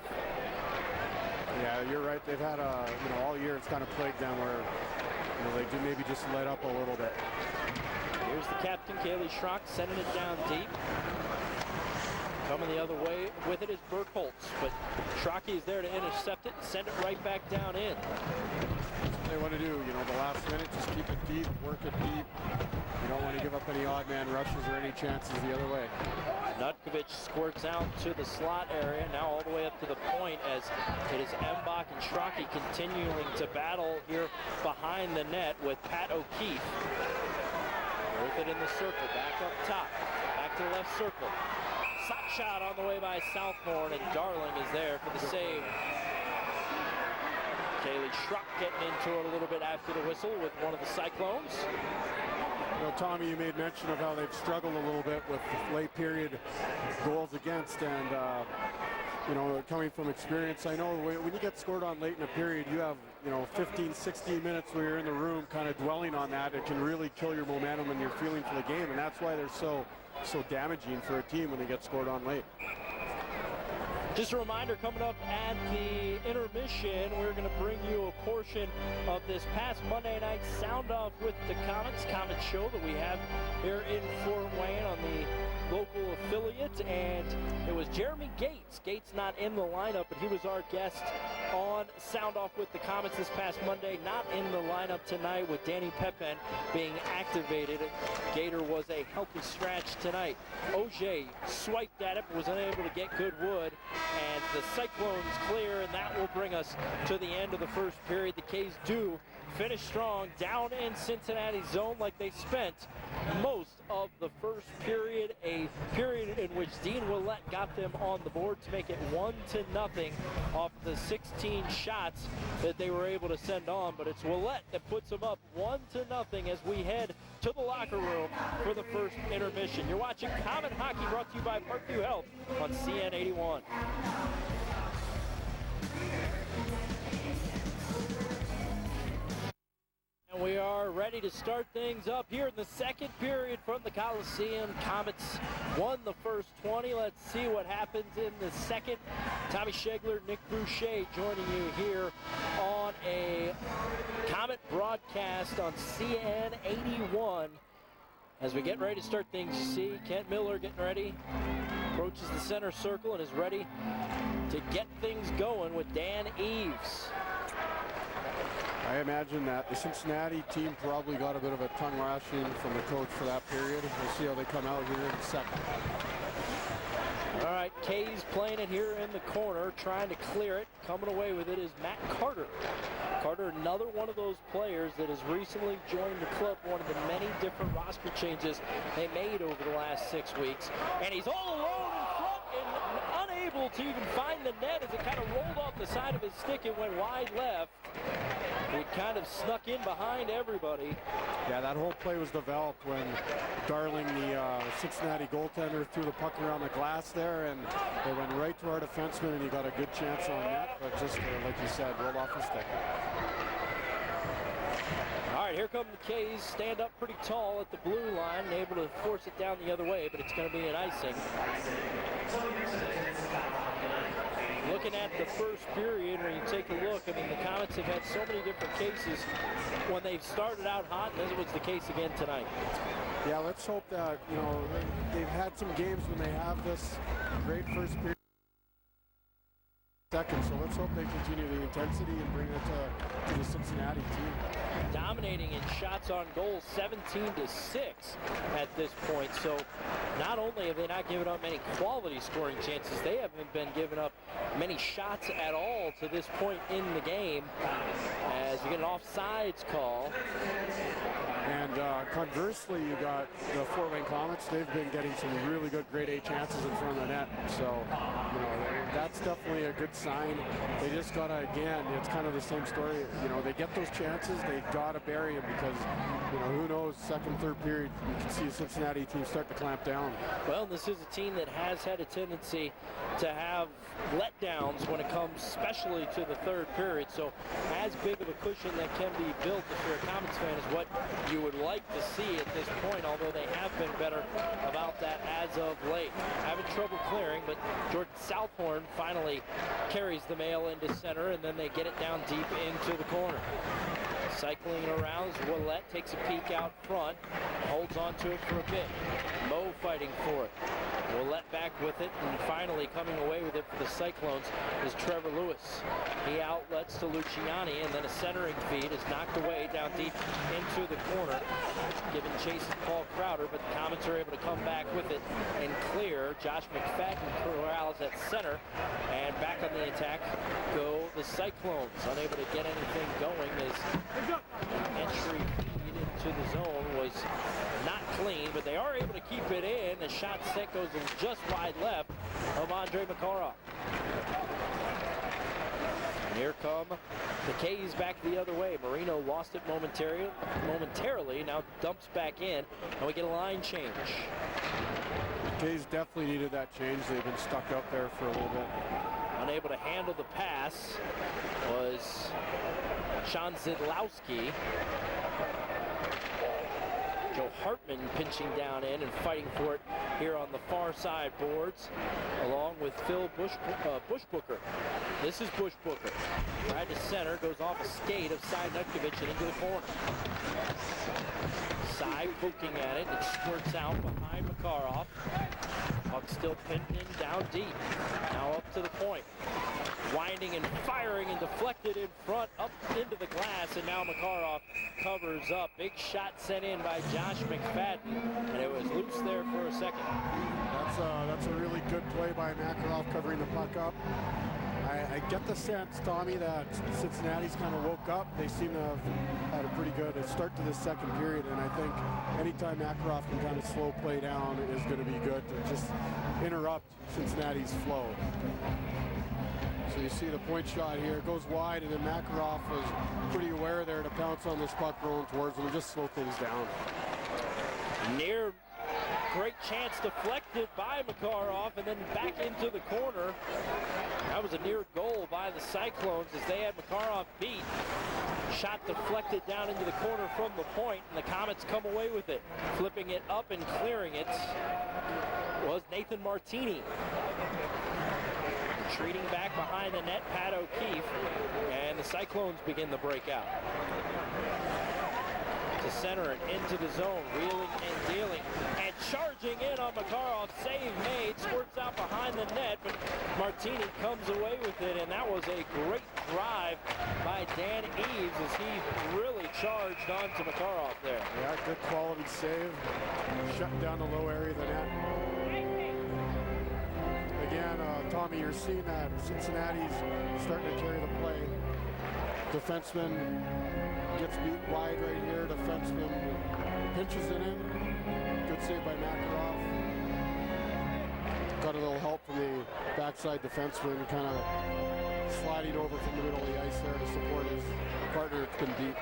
Yeah, you're right. They've had all year it's kind of plagued them where they do maybe just let up a little bit. Here's the captain, Kaylee Schrock, sending it down deep. Coming the other way with it is Burkholtz, but Schrocky is there to intercept it and send it right back down in. That's what they want to do, the last minute, just keep it deep, work it deep. You don't want to give up any odd man rushes or any chances the other way. Nutkovich squirts out to the slot area, now all the way up to the point as it is Mbach and Schrocky continuing to battle here behind the net with Pat O'Keefe. With it in the circle, back up top, back to the left circle. sock shot on the way by Southhorn, and Darling is there for the save. Kaylee Schrock getting into it a little bit after the whistle with one of the Cyclones. You know, Tommy, you made mention of how they've struggled a little bit with late period goals against, and you know, coming from experience, I know when you get scored on late in a period, you have, you know, 15, 16 minutes where you're in the room kind of dwelling on that. It can really kill your momentum and your feeling for the game, and that's why they're so damaging for a team when they get scored on late. Just a reminder, coming up at the intermission, we're going to bring you a portion of this past Monday night Sound Off with the Komets show that we have here in Fort Wayne on the local affiliate, and it was Jeremy Gates. Gates not in the lineup, but he was our guest on Sound Off with the Komets this past Monday. Not in the lineup tonight with Danny Pepin being activated. Gator was a healthy scratch tonight. Auger swiped at it, but was unable to get good wood, and the Cyclones clear, and that will bring us to the end of the first period. The K's do finish strong down in Cincinnati's zone like they spent most of the first period, a period in which Dean Ouellet got them on the board to make it 1-0 off the 16 shots that they were able to send on. But it's Ouellet that puts them up 1-0 as we head to the locker room for the first intermission. You're watching Komet Hockey, brought to you by Parkview Health on CN 81. And we are ready to start things up here in the second period from the Coliseum. Komets won the first 20. Let's see what happens in the second. Tommy Schegler, Nick Boucher joining you here on a Komet broadcast on CN 81. As we get ready to start things, you see Kent Miller getting ready, approaches the center circle and is ready to get things going with Dan Eves. I imagine that the Cincinnati team probably got a bit of a tongue lashing from the coach for that period. We'll see how they come out here in the second. All right, K's playing it here in the corner, trying to clear it. Coming away with it is Matt Carter. Carter, another one of those players that has recently joined the club, one of the many different roster changes they made over the last 6 weeks. And he's all alone in front and unable to even find the net as it kind of rolled off the side of his stick and went wide left. He kind of snuck in behind everybody. Yeah, that whole play was developed when Darling, the Cincinnati goaltender, threw the puck around the glass there, and they went right to our defenseman, and he got a good chance on net, but just, like you said, rolled off his stick. All right, here come the K's, stand up pretty tall at the blue line, and able to force it down the other way, but it's going to be an icing. Looking at the first period, when you take a look, I mean, the Komets have had so many different cases when they've started out hot, and this was the case again tonight. Yeah, let's hope that, you know, they've had some games when they have this great first period. Second, so let's hope they continue the intensity and bring it to the Cincinnati team. Dominating in shots on goal, 17-6 at this point. So not only have they not given up many quality scoring chances, they haven't been giving up many shots at all to this point in the game, as we get an offsides call. And conversely, you got the Fort Wayne Komets. They've been getting some really good grade A chances in front of the net. So, you know, that's definitely a good sign. They just got to, again, it's kind of the same story. You know, they get those chances, they got to bury them because, you know, who knows, second, third period, you can see a Cincinnati team start to clamp down. Well, this is a team that has had a tendency to have letdowns when it comes especially to the third period. So as big of a cushion that can be built if you're a Komets fan is what you would like to see at this point, although they have been better about that as of late. Having trouble clearing, but Jordan Southhorn finally carries the mail into center, and then they get it down deep into the corner. Cycling around, Ouellet takes a peek out front, holds on to it for a bit. Mo fighting for it. Ouellet back with it, and finally coming away with it for the Cyclones is Trevor Lewis. He outlets to Luciani, and then a centering feed is knocked away down deep into the corner, giving chase to Paul Crowder, but the Komets are able to come back with it and clear. Josh McFadden corrals at center, and back on the attack go the Cyclones. Unable to get anything going as entry feed into the zone was not clean, but they are able to keep it in. The shot set goes just wide left of Andre Makarov. And here come the K's back the other way. Marino lost it momentarily, now dumps back in, and we get a line change. K's definitely needed that change. They've been stuck up there for a little bit. Unable to handle the pass was Sean Zidlowski. Joe Hartman pinching down in and fighting for it here on the far side boards, along with Phil Bushbooker. This is Bushbooker. Tried to center, goes off a skate of Cy Nutkovich and into the corner. Cy poking at it, it squirts out behind Makarov. Puck still pinned in down deep. Now up to the point. Winding and firing and deflected in front, up into the glass, and now Makarov covers up. Big shot sent in by Josh McFadden, and it was loose there for a second. That's a really good play by Makarov covering the puck up. I get the sense, Tommy, that Cincinnati's kind of woke up. They seem to have had a pretty good start to this second period, and I think anytime Makarov can kind of slow play down is going to be good to just interrupt Cincinnati's flow. So you see the point shot here, goes wide, and then Makarov was pretty aware there to pounce on this puck rolling towards him and just slow things down. Near great chance deflected by Makarov, and then back into the corner. That was a near goal by the Cyclones as they had Makarov beat. Shot deflected down into the corner from the point, and the Komets come away with it. Flipping it up and clearing it was Nathan Martini. Retreating back behind the net, Pat O'Keefe, and the Cyclones begin the breakout. To center it into the zone, wheeling and dealing, and charging in on Makarov. Save made, squirts out behind the net, but Martini comes away with it, and that was a great drive by Dan Eaves as he really charged onto Makarov there. Yeah, good quality save, shutting down the low area of the net. Again, Tommy, you're seeing that Cincinnati's starting to carry the play. Defenseman gets beat wide right here. Defenseman pinches it in. Good save by Makarov. Got a little help from the backside defenseman, kind of sliding over from the middle of the ice there to support his partner. It's been beat.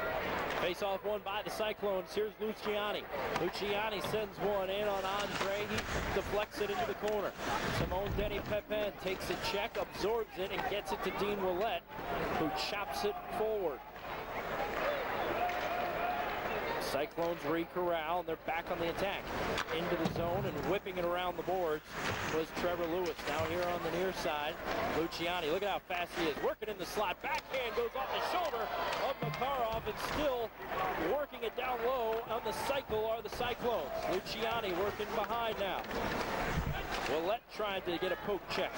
Face-off won by the Cyclones. Here's Luciani. Luciani sends one in on Andre. He deflects it into the corner. Simone Denny Pepin takes a check, absorbs it, and gets it to Dean Ouellet, who chops it forward. Cyclones re-corral, and they're back on the attack. Into the zone and whipping it around the boards was Trevor Lewis. Now here on the near side, Luciani. Look at how fast he is. Working in the slot. Backhand goes off the shoulder of Makarov, and still working it down low on the cycle are the Cyclones. Luciani working behind now. Ouellet tried to get a poke check.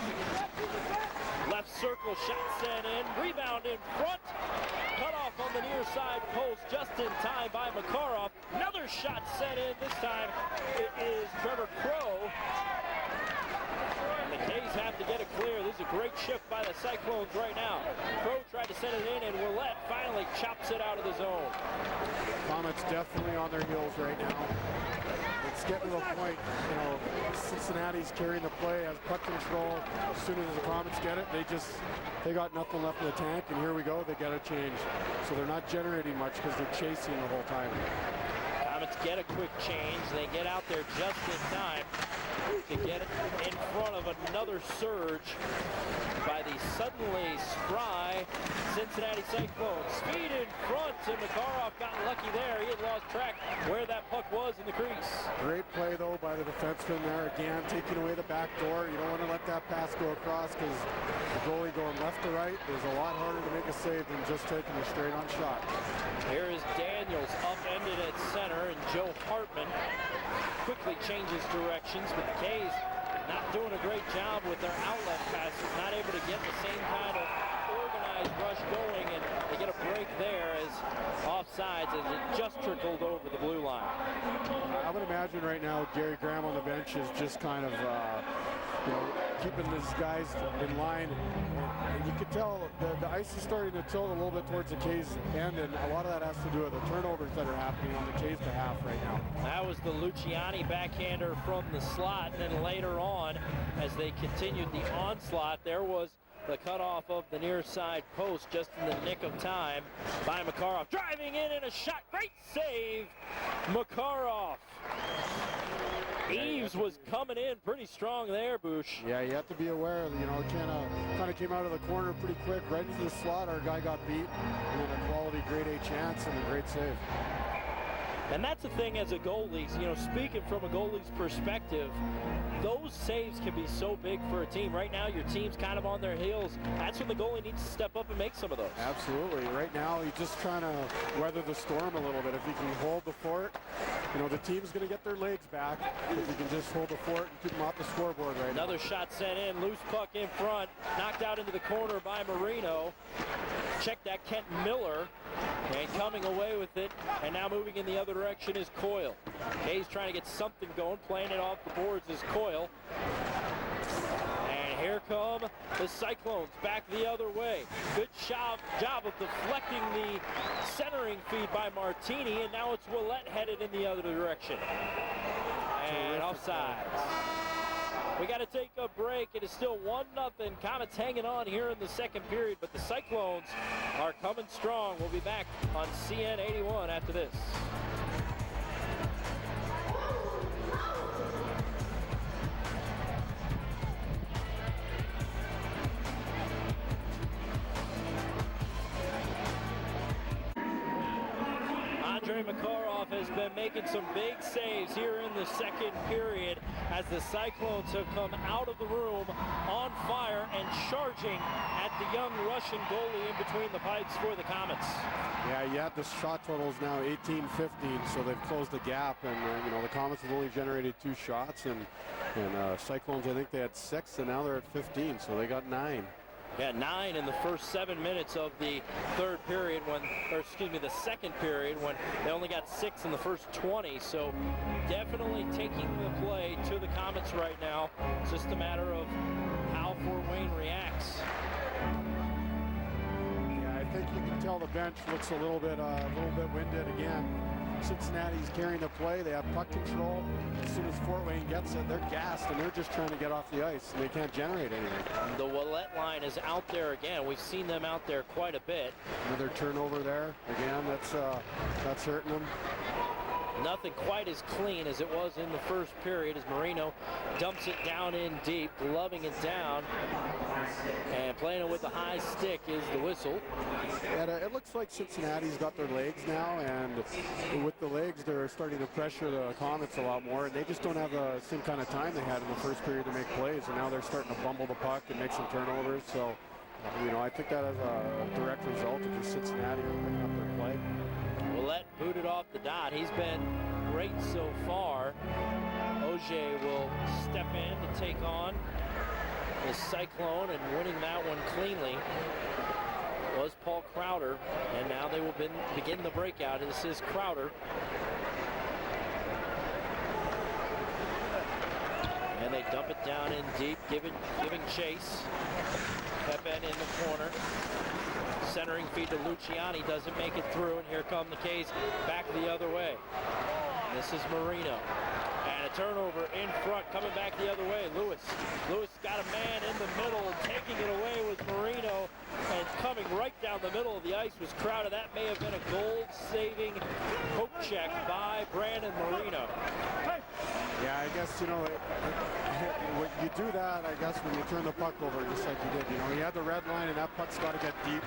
Left circle shot sent in. Rebound in front. Cut off on the near side post just in time by Makarov. Another shot sent in. This time it is Trevor Crow. And the K's have to get it clear. This is a great shift by the Cyclones right now. Crow tried to send it in, and Ouellet finally chops it out of the zone. Komets definitely on their heels right now. It's getting to the point, you know, Cincinnati's carrying the play, has puck control. As soon as the Komets get it, they got nothing left in the tank, and here we go, they got to change. So they're not generating much because they're chasing the whole time. Komets get a quick change. They get out there just in time to get it in front of another surge by the suddenly spry Cincinnati Cyclones. Speed in front, and Makarov got lucky there. He had lost track where that puck was in the crease. Great play, though, by the defenseman there. Again, taking away the back door. You don't want to let that pass go across because the goalie going left to right is a lot harder to make a save than just taking a straight-on shot. Here is Daniels upended at center, and Joe Hartman quickly changes directions, but the K's not doing a great job with their outlet passes, not able to get the same kind of organized pass rush going, and they get a break there as offsides as it just trickled over the blue line. I would imagine right now Gary Graham on the bench is just kind of, keeping these guys in line. And you could tell the ice is starting to tilt a little bit towards the K's end, and a lot of that has to do with the turnovers that are happening on the K's behalf right now. That was the Luciani backhander from the slot, and then later on, as they continued the onslaught, there was the cutoff of the near side post just in the nick of time by Makarov. Driving in and a shot. Great save, Makarov. Eves was coming in pretty strong there, Boosh. Yeah, you have to be aware, it kind of came out of the corner pretty quick, right into the slot. Our guy got beat, and then a quality grade A chance and a great save. And that's the thing as a goalie, speaking from a goalie's perspective, those saves can be so big for a team. Right now, your team's kind of on their heels. That's when the goalie needs to step up and make some of those. Absolutely. Right now, he's just trying to weather the storm a little bit. If he can hold the fort, the team's going to get their legs back. If he can just hold the fort and keep them off the scoreboard right now. Another shot sent in, loose puck in front, knocked out into the corner by Marino. Check that, Kent Miller, and coming away with it, and now moving in the other direction is Coyle. Kay's trying to get something going, playing it off the boards is Coyle. And here come the Cyclones back the other way. Good job of deflecting the centering feed by Martini, and now it's Ouellet headed in the other direction. And offsides. We got to take a break. It is still 1-0. Komets hanging on here in the second period, but the Cyclones are coming strong. We'll be back on CN 81 after this. Makarov has been making some big saves here in the second period as the Cyclones have come out of the room on fire and charging at the young Russian goalie in between the pipes for the Komets. Yeah, the shot total is now 18-15, so they've closed the gap, and the Komets have only generated 2 shots, and Cyclones, I think they had 6, and now they're at 15, so they got 9. Yeah, 9 in the first 7 minutes of the the second period when they only got 6 in the first 20. So definitely taking the play to the Komets right now. It's just a matter of how Fort Wayne reacts. Yeah, I think you can tell the bench looks a little bit winded again. Cincinnati's carrying the play. They have puck control. As soon as Fort Wayne gets it, they're gassed, and they're just trying to get off the ice, and they can't generate anything. The Ouellet line is out there again. We've seen them out there quite a bit. Another turnover there. Again, that's hurting them. Nothing quite as clean as it was in the first period as Marino dumps it down in deep, gloving it down, and playing it with the high stick is the whistle. And it looks like Cincinnati's got their legs now, and with the legs, they're starting to pressure the Komets a lot more, and they just don't have the same kind of time they had in the first period to make plays, and now they're starting to bumble the puck and make some turnovers. So, I think that is a direct result of just Cincinnati picking up their play. Ouellet booted off the dot. He's been great so far. Auger will step in to take on the Cyclone, and winning that one cleanly was Paul Crowder, and now they will begin the breakout. This is Crowder. And they dump it down in deep, giving chase. Pepen in the corner. Centering feed to Luciani, doesn't make it through, and here come the K's back the other way. This is Marino. And a turnover in front, coming back the other way. Lewis got a man in the middle, and taking it away was Marino, and coming right down the middle of the ice was Crowder. That may have been a goal-saving poke check by Brandon Marino. Yeah, I guess, when you do that, I guess, when you turn the puck over, just like you did, he had the red line, and that puck's got to get deep.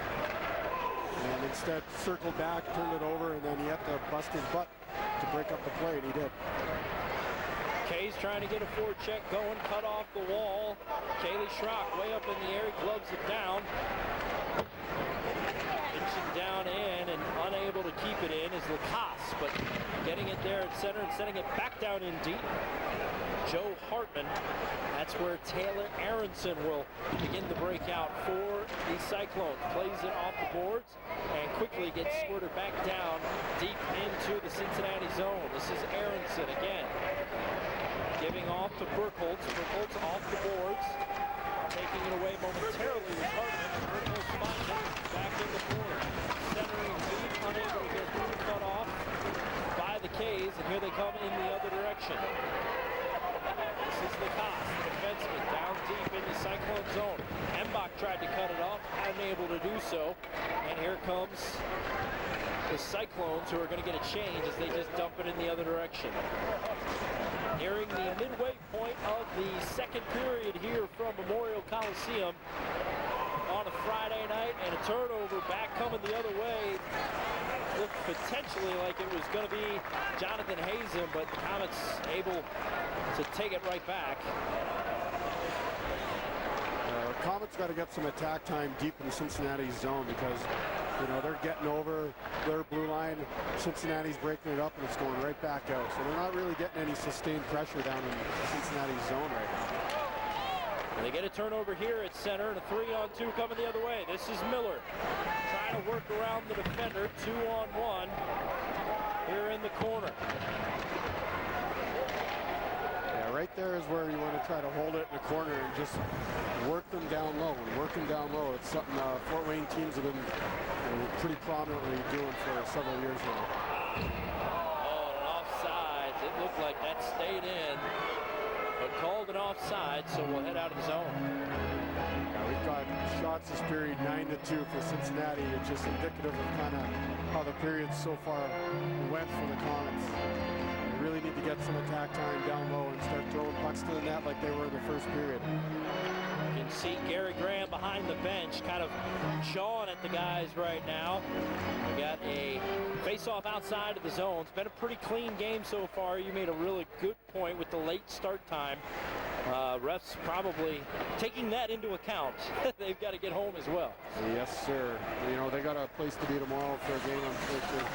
And instead, circled back, turned it over, and then he had to bust his butt to break up the play, and he did. Kay's trying to get a forecheck going, cut off the wall. Kaylee Schrock way up in the air, he gloves it down. Pitching down in and unable to keep it in is Lacoste, but getting it there at center and sending it back down in deep. Joe Hartman. That's where Taylor Aronson will begin the breakout for the Cyclones. Plays it off the boards and quickly gets squirted back down deep into the Cincinnati zone. This is Aronson again. Giving off to Burkholz. Burkholz off the boards. Taking it away momentarily with Hartman. Burkholz finds it back in the corner. Centering deep, unable to get cut off by the K's, and here they come in the other direction. This is Lacoste, the defenseman, down deep in the Cyclone zone. Embach tried to cut it off, unable to do so. And here comes the Cyclones, who are going to get a change as they just dump it in the other direction. Nearing the midway point of the second period here from Memorial Coliseum on a Friday night, and a turnover back coming the other way. Looked potentially like it was going to be Jonathan Hazen, but the Komets able to take it right back. Komets got to get some attack time deep in the Cincinnati zone because, you know, they're getting over their blue line. Cincinnati's breaking it up, and it's going right back out. So they're not really getting any sustained pressure down in Cincinnati's zone right now. They get a turnover here at center, and a 3-on-2 coming the other way. This is Miller trying to work around the defender. 2-on-1 here in the corner. Yeah, right there is where you want to try to hold it in the corner and just work them down low. And working down low, it's something Fort Wayne teams have been pretty prominently doing for several years now. Oh, and offsides. It looked like that stayed in, but called an offside, so we'll head out of the zone. Yeah, we've got shots this period 9-2 for Cincinnati. It's just indicative of kind of how the period so far went for the Komets. They really need to get some attack time down low and start throwing pucks to the net like they were in the first period. You can see Gary Graham behind the bench kind of jawing at the guys right now. We got a face-off outside of the zone. It's been a pretty clean game so far. You made a really good point with the late start time. Refs probably taking that into account. They've got to get home as well. Yes, sir. You know, they got a place to be tomorrow for a game, I'm sure.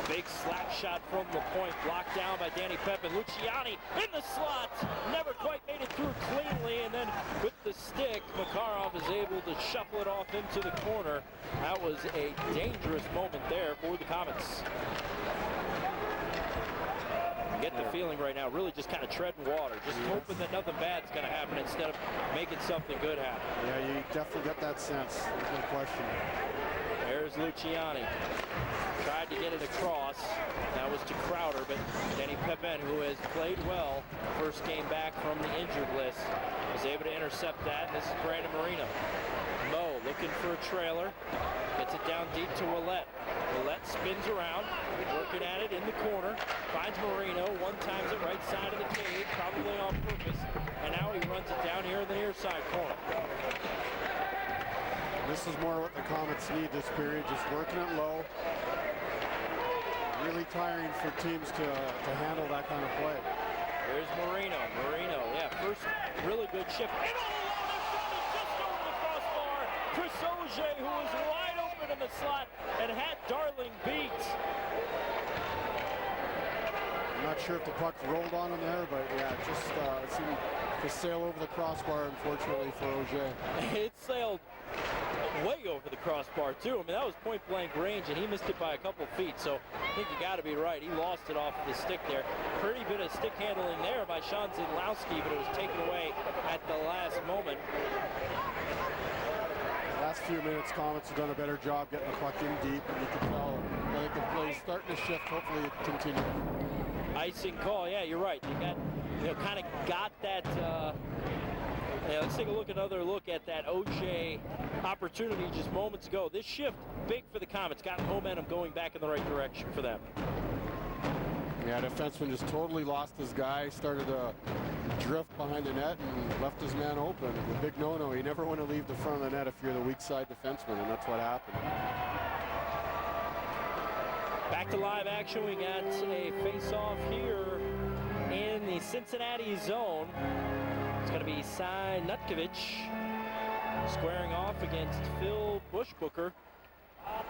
Big slap shot from the point, blocked down by Danny Pepin. Luciani in the slot, never quite made it through cleanly, and then with the stick, Makarov is able to shuffle it off into the corner. That was a dangerous moment there for the Komets. You get the feeling right now, really just kind of treading water, just hoping that nothing bad's going to happen instead of making something good happen. Yeah, you definitely get that sense, there's no question. There's Luciani. Tried to get it across. That was to Crowder, but Danny Pepin, who has played well first game back from the injured list, was able to intercept that. This is Brandon Marino. Mo looking for a trailer. Gets it down deep to Ouellet. Ouellet spins around, working at it in the corner. Finds Marino, one times it right side of the cage, probably on purpose. And now he runs it down here in the near side corner. This is more what the Komets need this period, just working it low. Really tiring for teams to handle that kind of play. There's Marino. Marino, yeah, first really good shift. And all along, just over the crossbar. Chris Auger, who was wide open in the slot and had Darling beat. I'm not sure if the puck rolled on him there, but yeah, it just seemed to sail over the crossbar, unfortunately, for Auger. It sailed way over the crossbar, too. I mean, that was point-blank range, and he missed it by a couple feet, so I think you got to be right. He lost it off of the stick there. Pretty bit of stick handling there by Sean Zidlowski, but it was taken away at the last moment. Last few minutes, Komets have done a better job getting the puck in deep, and you can tell the play's starting to shift. Hopefully it continues. Icing call, yeah, you're right. You got, kind of got that. Yeah, let's take another look at that Auger opportunity just moments ago. This shift, big for the Komets, got momentum going back in the right direction for them. Yeah, defenseman just totally lost his guy, started to drift behind the net and left his man open. The big no-no, you never want to leave the front of the net if you're the weak side defenseman, and that's what happened. Back to live action, we got a face-off here in the Cincinnati zone. It's going to be Cy Nutkovich squaring off against Phil Bushbooker.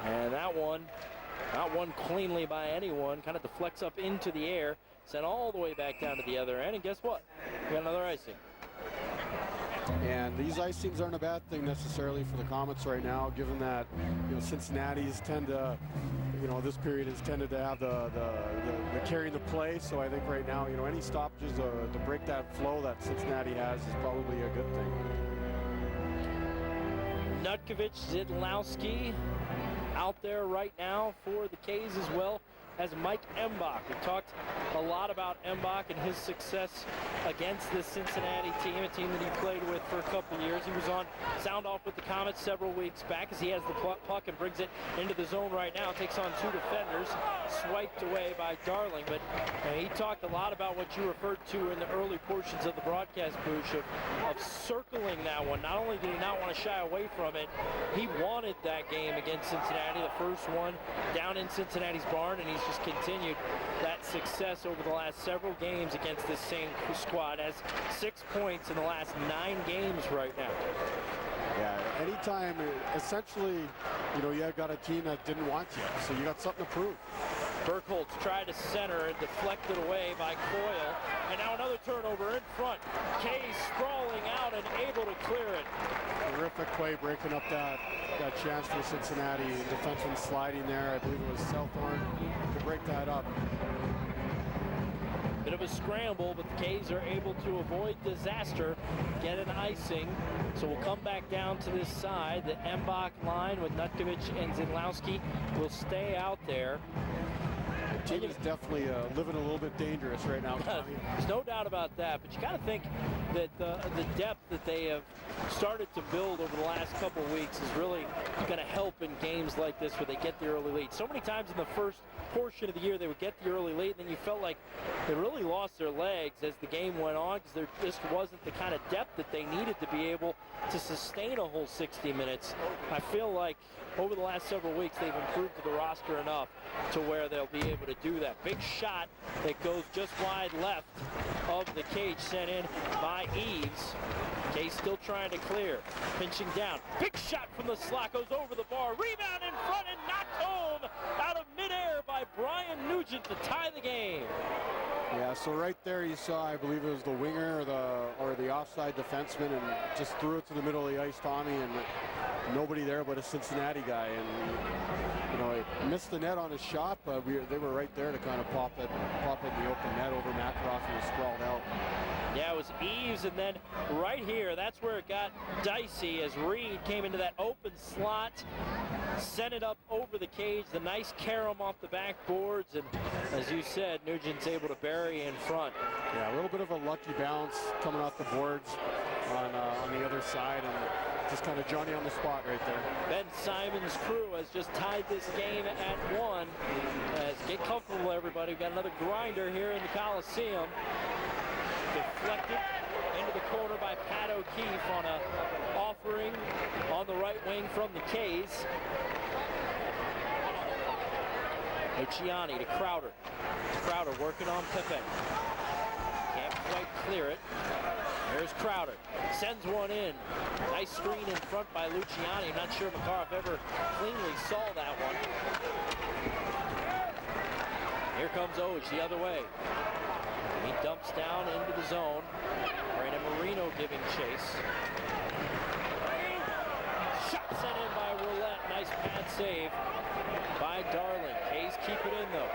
And that one Not won cleanly by anyone. Kind of deflects up into the air, sent all the way back down to the other end, and guess what? We got another icing. And these icings aren't a bad thing necessarily for the Komets right now, given that, you know, Cincinnati's tend to, you know, this period has tended to have the carrying the play. So I think right now, you know, any stoppages to break that flow that Cincinnati has is probably a good thing. Nutkovich, Zidlowski out there right now for the K's as well as Mike Embach. We talked a lot about Embach and his success against this Cincinnati team, a team that he played with for a couple years. He was on sound-off with the Komets several weeks back as he has the puck and brings it into the zone right now. Takes on two defenders, swiped away by Darling. But he talked a lot about what you referred to in the early portions of the broadcast booth of circling that one. Not only did he not want to shy away from it, he wanted that game against Cincinnati, the first one down in Cincinnati's barn, and he's just continued that success over the last several games against this same squad. Has 6 points in the last 9 games right now. Yeah, anytime, essentially, you know, you got a team that didn't want you, so you got something to prove. Burkholz tried to center and deflected away by Coyle. And now another turnover in front. Kay sprawling out and able to clear it. Terrific play breaking up that chance for Cincinnati. Defenseman sliding there. I believe it was Southhorn to break that up. Bit of a scramble, but the K's are able to avoid disaster, get an icing. So we'll come back down to this side. The Embach line with Nutkovich and Zidlowski will stay out there. The team is definitely living a little bit dangerous right now. There's no doubt about that, but you got to think that the depth that they have started to build over the last couple of weeks is really going to help in games like this where they get the early lead. So many times in the first portion of the year they would get the early lead, and then you felt like they really lost their legs as the game went on because there just wasn't the kind of depth that they needed to be able to sustain a whole 60 minutes. I feel like over the last several weeks they've improved the roster enough to where they'll be able to do that. Big shot that goes just wide left of the cage, sent in by Eves. Case still trying to clear, pinching down. Big shot from the slot, goes over the bar, rebound in front and knocked home out of midair by Brian Nugent to tie the game. Yeah, so right there you saw, I believe it was the winger or the offside defenseman, and just threw it to the middle of the ice, Tommy, and nobody there but a Cincinnati guy. And you know, he missed the net on his shot, but they were right there to kind of pop it in the open net over Makarov, who was sprawled out. Yeah, it was Eves, and then right here, that's where it got dicey as Reed came into that open slot, sent it up over the cage, the nice carom off the backboards, and as you said, Nugent's able to bury in front. Yeah, a little bit of a lucky bounce coming off the boards on the other side, and just kind of Johnny on the spot right there. Ben Simon's crew has just tied this game at 1. Get comfortable, everybody. We've got another grinder here in the Coliseum. Deflected into the corner by Pat O'Keefe on a offering on the right wing from the K's. Luciani to Crowder. Crowder working on Pepe. Can't quite clear it. There's Crowder. Sends one in. Nice screen in front by Luciani. I'm not sure Makarov ever cleanly saw that one. Here comes Ouellet the other way. He dumps down into the zone. Brandon Marino giving chase. Shot sent in by Ouellet. Nice pad save by Darling. K's keep it in though.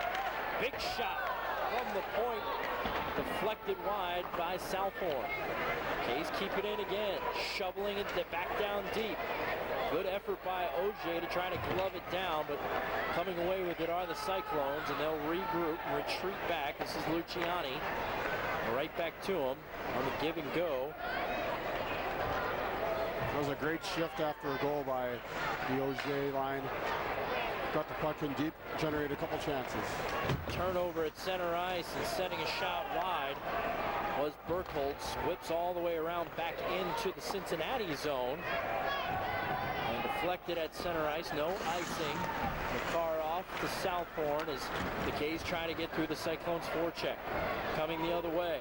Big shot from the point. Deflected wide by Southhorn. K's keep it in again. Shoveling it back down deep. Good effort by Auger to try to glove it down, but coming away with it are the Cyclones, and they'll regroup and retreat back. This is Luciani. Right back to him on the give and go. That was a great shift after a goal by the Auger line. Got the puck in deep, generated a couple chances. Turnover at center ice and sending a shot wide was Burkholz. Whips all the way around back into the Cincinnati zone. And deflected at center ice, no icing. Makarov to Southhorn as the K's trying to get through the Cyclones forecheck. Coming the other way,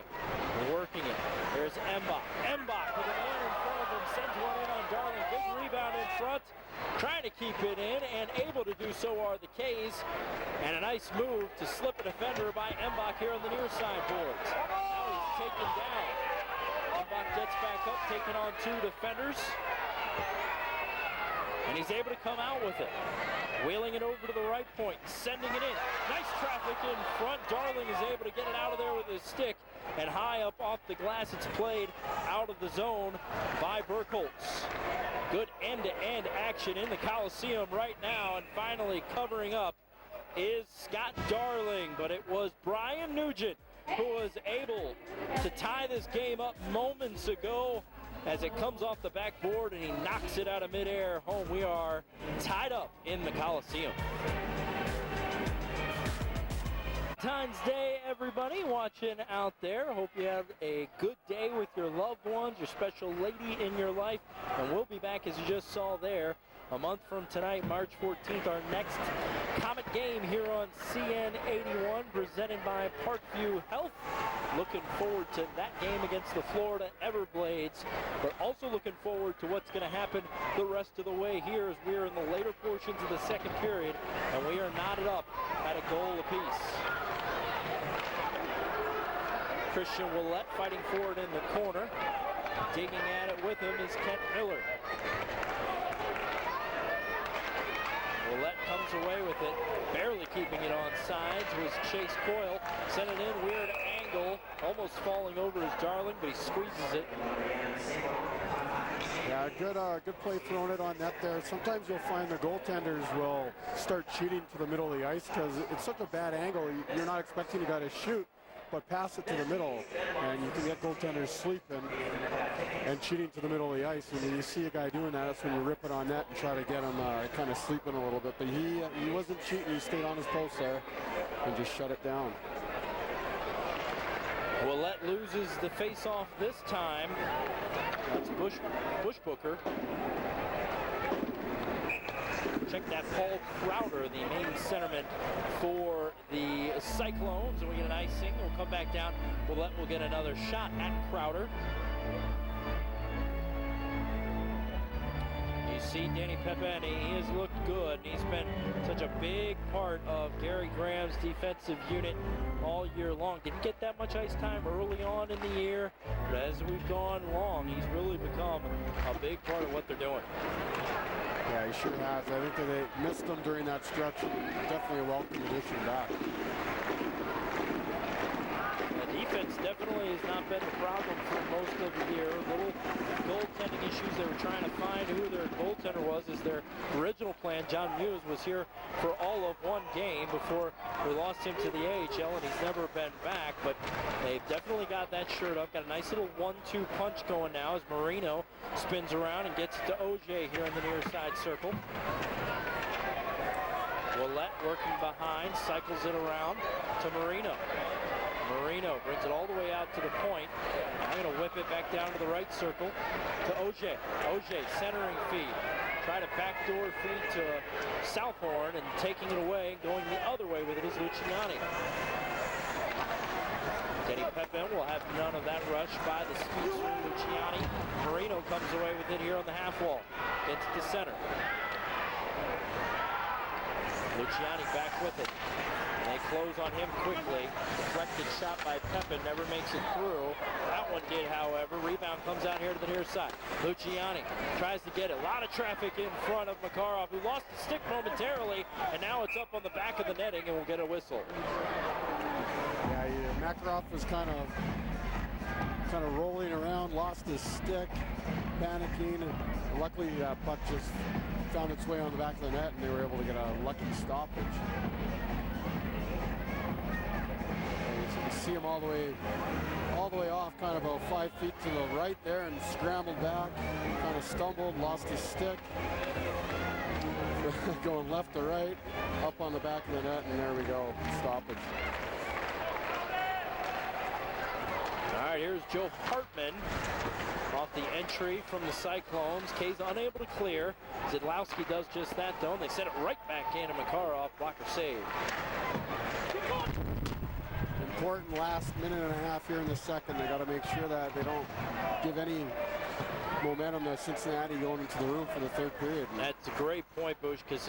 working it. There's Embach. Embach with a man in front of him, sends one in on Darling. Big rebound in front. trying to keep it in, and able to do so are the K's. And a nice move to slip a defender by Mbach here on the near side boards. Now he's taken down. Mbach gets back up, taking on 2 defenders. And he's able to come out with it. Wheeling it over to the right point, sending it in. Nice traffic in front. Darling is able to get it out of there with his stick. And high up off the glass, it's played out of the zone by Burkholz. Good end-to-end action in the Coliseum right now. And finally covering up is Scott Darling. But it was Brian Nugent who was able to tie this game up moments ago as it comes off the backboard and he knocks it out of midair. Home, we are tied up in the Coliseum. Valentine's Day, everybody watching out there. Hope you have a good day with your loved ones, your special lady in your life. And we'll be back, as you just saw there, a month from tonight, March 14th, our next Comet game here on CN81, presented by Parkview Health. Looking forward to that game against the Florida Everblades, but also looking forward to what's going to happen the rest of the way here as we're in the later portions of the second period, and we are knotted up at a goal apiece. Christian Ouellet fighting for it in the corner. Digging at it with him is Kent Miller. Ouellet comes away with it, barely keeping it on sides was Chase Coyle. Sent it in, weird angle, almost falling over his Darling, but he squeezes it. Yeah, good play throwing it on net there. Sometimes you'll find the goaltenders will start cheating to the middle of the ice because it's such a bad angle. You're not expecting the guy to shoot, but pass it to the middle, and you can get goaltenders sleeping and cheating to the middle of the ice. And when you see a guy doing that, that's when you rip it on net and try to get him kind of sleeping a little bit. But he wasn't cheating. He stayed on his post there and just shut it down. Ouellet loses the face-off this time. That's Bushbooker. Check that, Paul Crowder, the main centerman for the Cyclones. And we get an icing. We'll come back down. Ouellet will get another shot at Crowder. You see Danny Pepin, he has looked good. He's been such a big part of Gary Graham's defensive unit all year long. Didn't get that much ice time early on in the year, but as we've gone along, he's really become a big part of what they're doing. Yeah, he sure has. I think that they missed him during that stretch. Definitely a welcome addition back. The defense definitely has not been the problem for most of the year. Little goaltending issues. They were trying to find who their goaltender was as their original plan. John Muse was here for all of one game before we lost him to the AHL, and he's never been back. But they've definitely got that shirt up. Got a nice little 1-2 punch going now as Marino spins around and gets it to Auger here in the near side circle. Ouellet working behind, cycles it around to Marino. Marino brings it all the way out to the point. I'm going to whip it back down to the right circle to Auger. Auger centering feed. Try to backdoor feed to Southhorn, and taking it away, going the other way with it is Luciani. Denny Pepin will have none of that rush by the speedster Luciani. Marino comes away with it here on the half wall. Gets it to center. Luciani back with it. They close on him quickly. Deflected shot by Pepin, never makes it through. That one did, however. Rebound comes out here to the near side. Luciani tries to get it. A lot of traffic in front of Makarov, who lost the stick momentarily, and now it's up on the back of the netting and will get a whistle. Yeah, Makarov was kind of rolling around, lost his stick, panicking, and luckily that puck just found its way on the back of the net, and they were able to get a lucky stoppage. You see him all the way off, kind of about 5 feet to the right there, and scrambled back, kind of stumbled, lost his stick, going left to right, up on the back of the net, and there we go, stoppage. All right, here's Joe Hartman off the entry from the Cyclones. K's unable to clear. Zidlowski does just that, though, and they send it right back into Makarov. Blocker save. Important last minute and a half here in the second. They got to make sure that they don't give any momentum to Cincinnati going into the room for the third period. That's a great point, Bush, because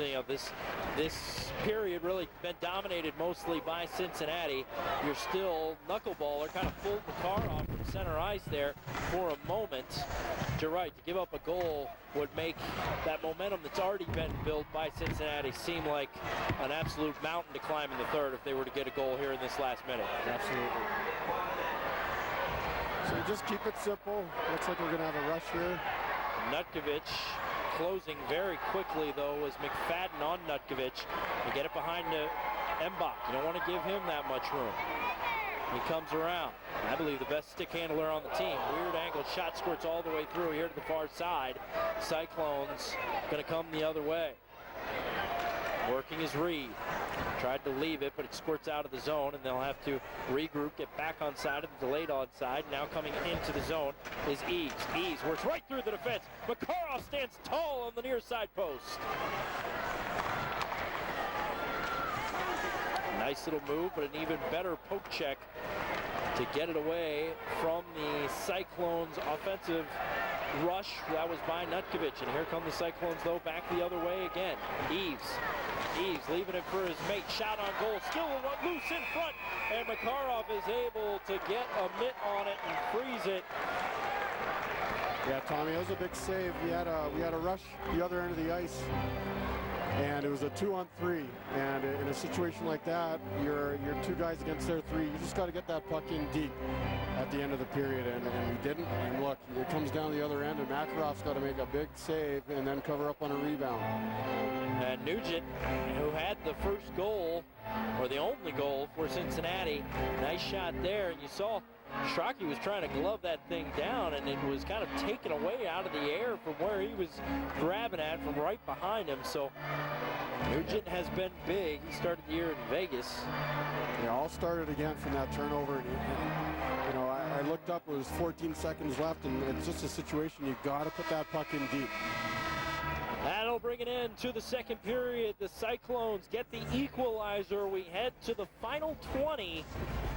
this period really been dominated mostly by Cincinnati. You're still knuckleballer, kind of pulled the car off from center ice there for a moment. You're right, to give up a goal would make that momentum that's already been built by Cincinnati seem like an absolute mountain to climb in the third if they were to get a goal here in this last minute. Absolutely. So you just keep it simple. Looks like we're going to have a rush here. Nutkovic closing very quickly, though, as McFadden on Nutkovic. You get it behind Mbach. You don't want to give him that much room. He comes around. I believe the best stick handler on the team. Weird angle shot squirts all the way through here to the far side. Cyclones going to come the other way. Working his read. Tried to leave it, but it squirts out of the zone, and they'll have to regroup, get back on side of the delayed onside. Now coming into the zone is Eves. Eves works right through the defense. Makarov stands tall on the near side post. Nice little move, but an even better poke check to get it away from the Cyclones' offensive rush. That was by Nutkovic, and here come the Cyclones, though, back the other way again. Eves leaving it for his mate. Shot on goal, still loose in front, and Makarov is able to get a mitt on it and freeze it. Yeah, Tommy, it was a big save. We had a rush the other end of the ice, and it was a 2-on-3. And in a situation like that, you're two guys against their three. You just got to get that puck in deep at the end of the period, and we didn't. And look, it comes down the other end, and Makarov's got to make a big save and then cover up on a rebound. And Nugent, who had the first goal, or the only goal for Cincinnati, nice shot there, and you saw Strachey was trying to glove that thing down, and it was kind of taken away out of the air from where he was grabbing at from right behind him. So Nugent has been big. He started the year in Vegas. Yeah, all started again from that turnover. And you know, I looked up, it was 14 seconds left, and it's just a situation you got to put that puck in deep. That'll bring it in to the second period. The Cyclones get the equalizer. We head to the final 20,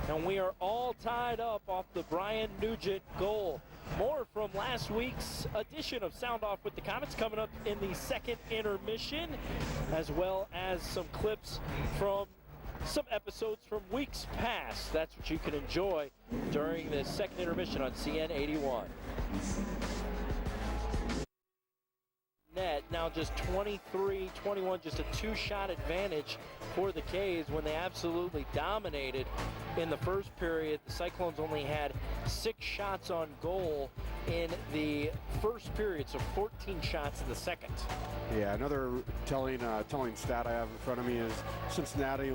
and we are all tied up off the Brian Nugent goal. More from last week's edition of Sound Off with the Komets coming up in the second intermission, as well as some clips from some episodes from weeks past. That's what you can enjoy during this second intermission on CN 81. Net now just 23-21, just a two-shot advantage for the K's when they absolutely dominated in the first period. The Cyclones only had 6 shots on goal in the first period, so 14 shots in the second. Yeah, another telling stat I have in front of me is Cincinnati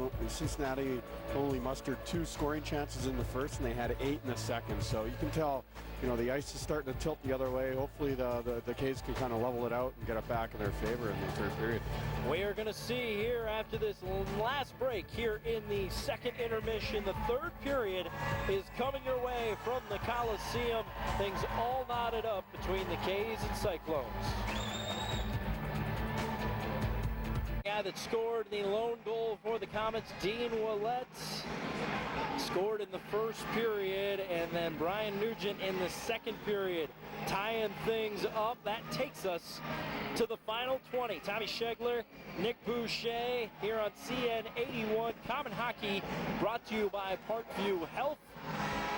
only mustered 2 scoring chances in the first, and they had 8 in the second. So you can tell, you know, the ice is starting to tilt the other way. Hopefully the K's can kind of level it out and get it back in their favor in the third period. We are going to see here after this last break here in the second intermission. The third period is coming your way from the Coliseum. Things all knotted up between the K's and Cyclones. Guy that scored the lone goal for the Komets, Dean Ouellet, scored in the first period, and then Brian Nugent in the second period, tying things up. That takes us to the final 20. Tommy Schegler, Nick Boucher here on CN 81. Common Hockey brought to you by Parkview Health.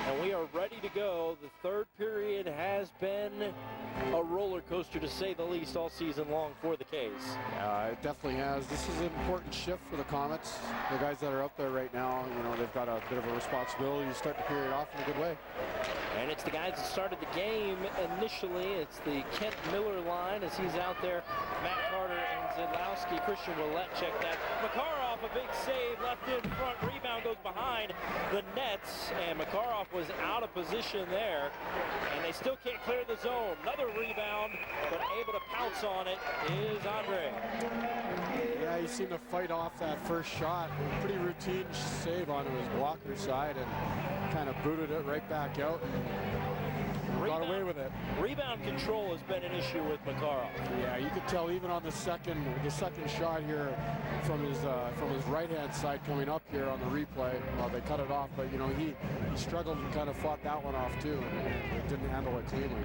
And we are ready to go. The third period has been a roller coaster, to say the least, all season long for the K's. It definitely has. This is an important shift for the Komets. The guys that are up there right now, you know, they've got a bit of a responsibility to start the period off in a good way. And it's the guys that started the game initially. It's the Kent Miller line as he's out there. Matt Carter and Zidlowski. Christian Ouellet checked that. Makarov, a big save, left in front. Rebound goes behind the nets, and Makarov was out of position there, and they still can't clear the zone. Another rebound, but able to pounce on it is Auger. Yeah, he seemed to fight off that first shot. Pretty routine save onto his blocker side, and kind of booted it right back out and got away with it. Rebound control has been an issue with Makarov. Yeah, you could tell even on the second shot here from his right-hand side coming up here on the replay. Well, they cut it off, but you know, he struggled and kind of fought that one off too, and didn't handle it cleanly.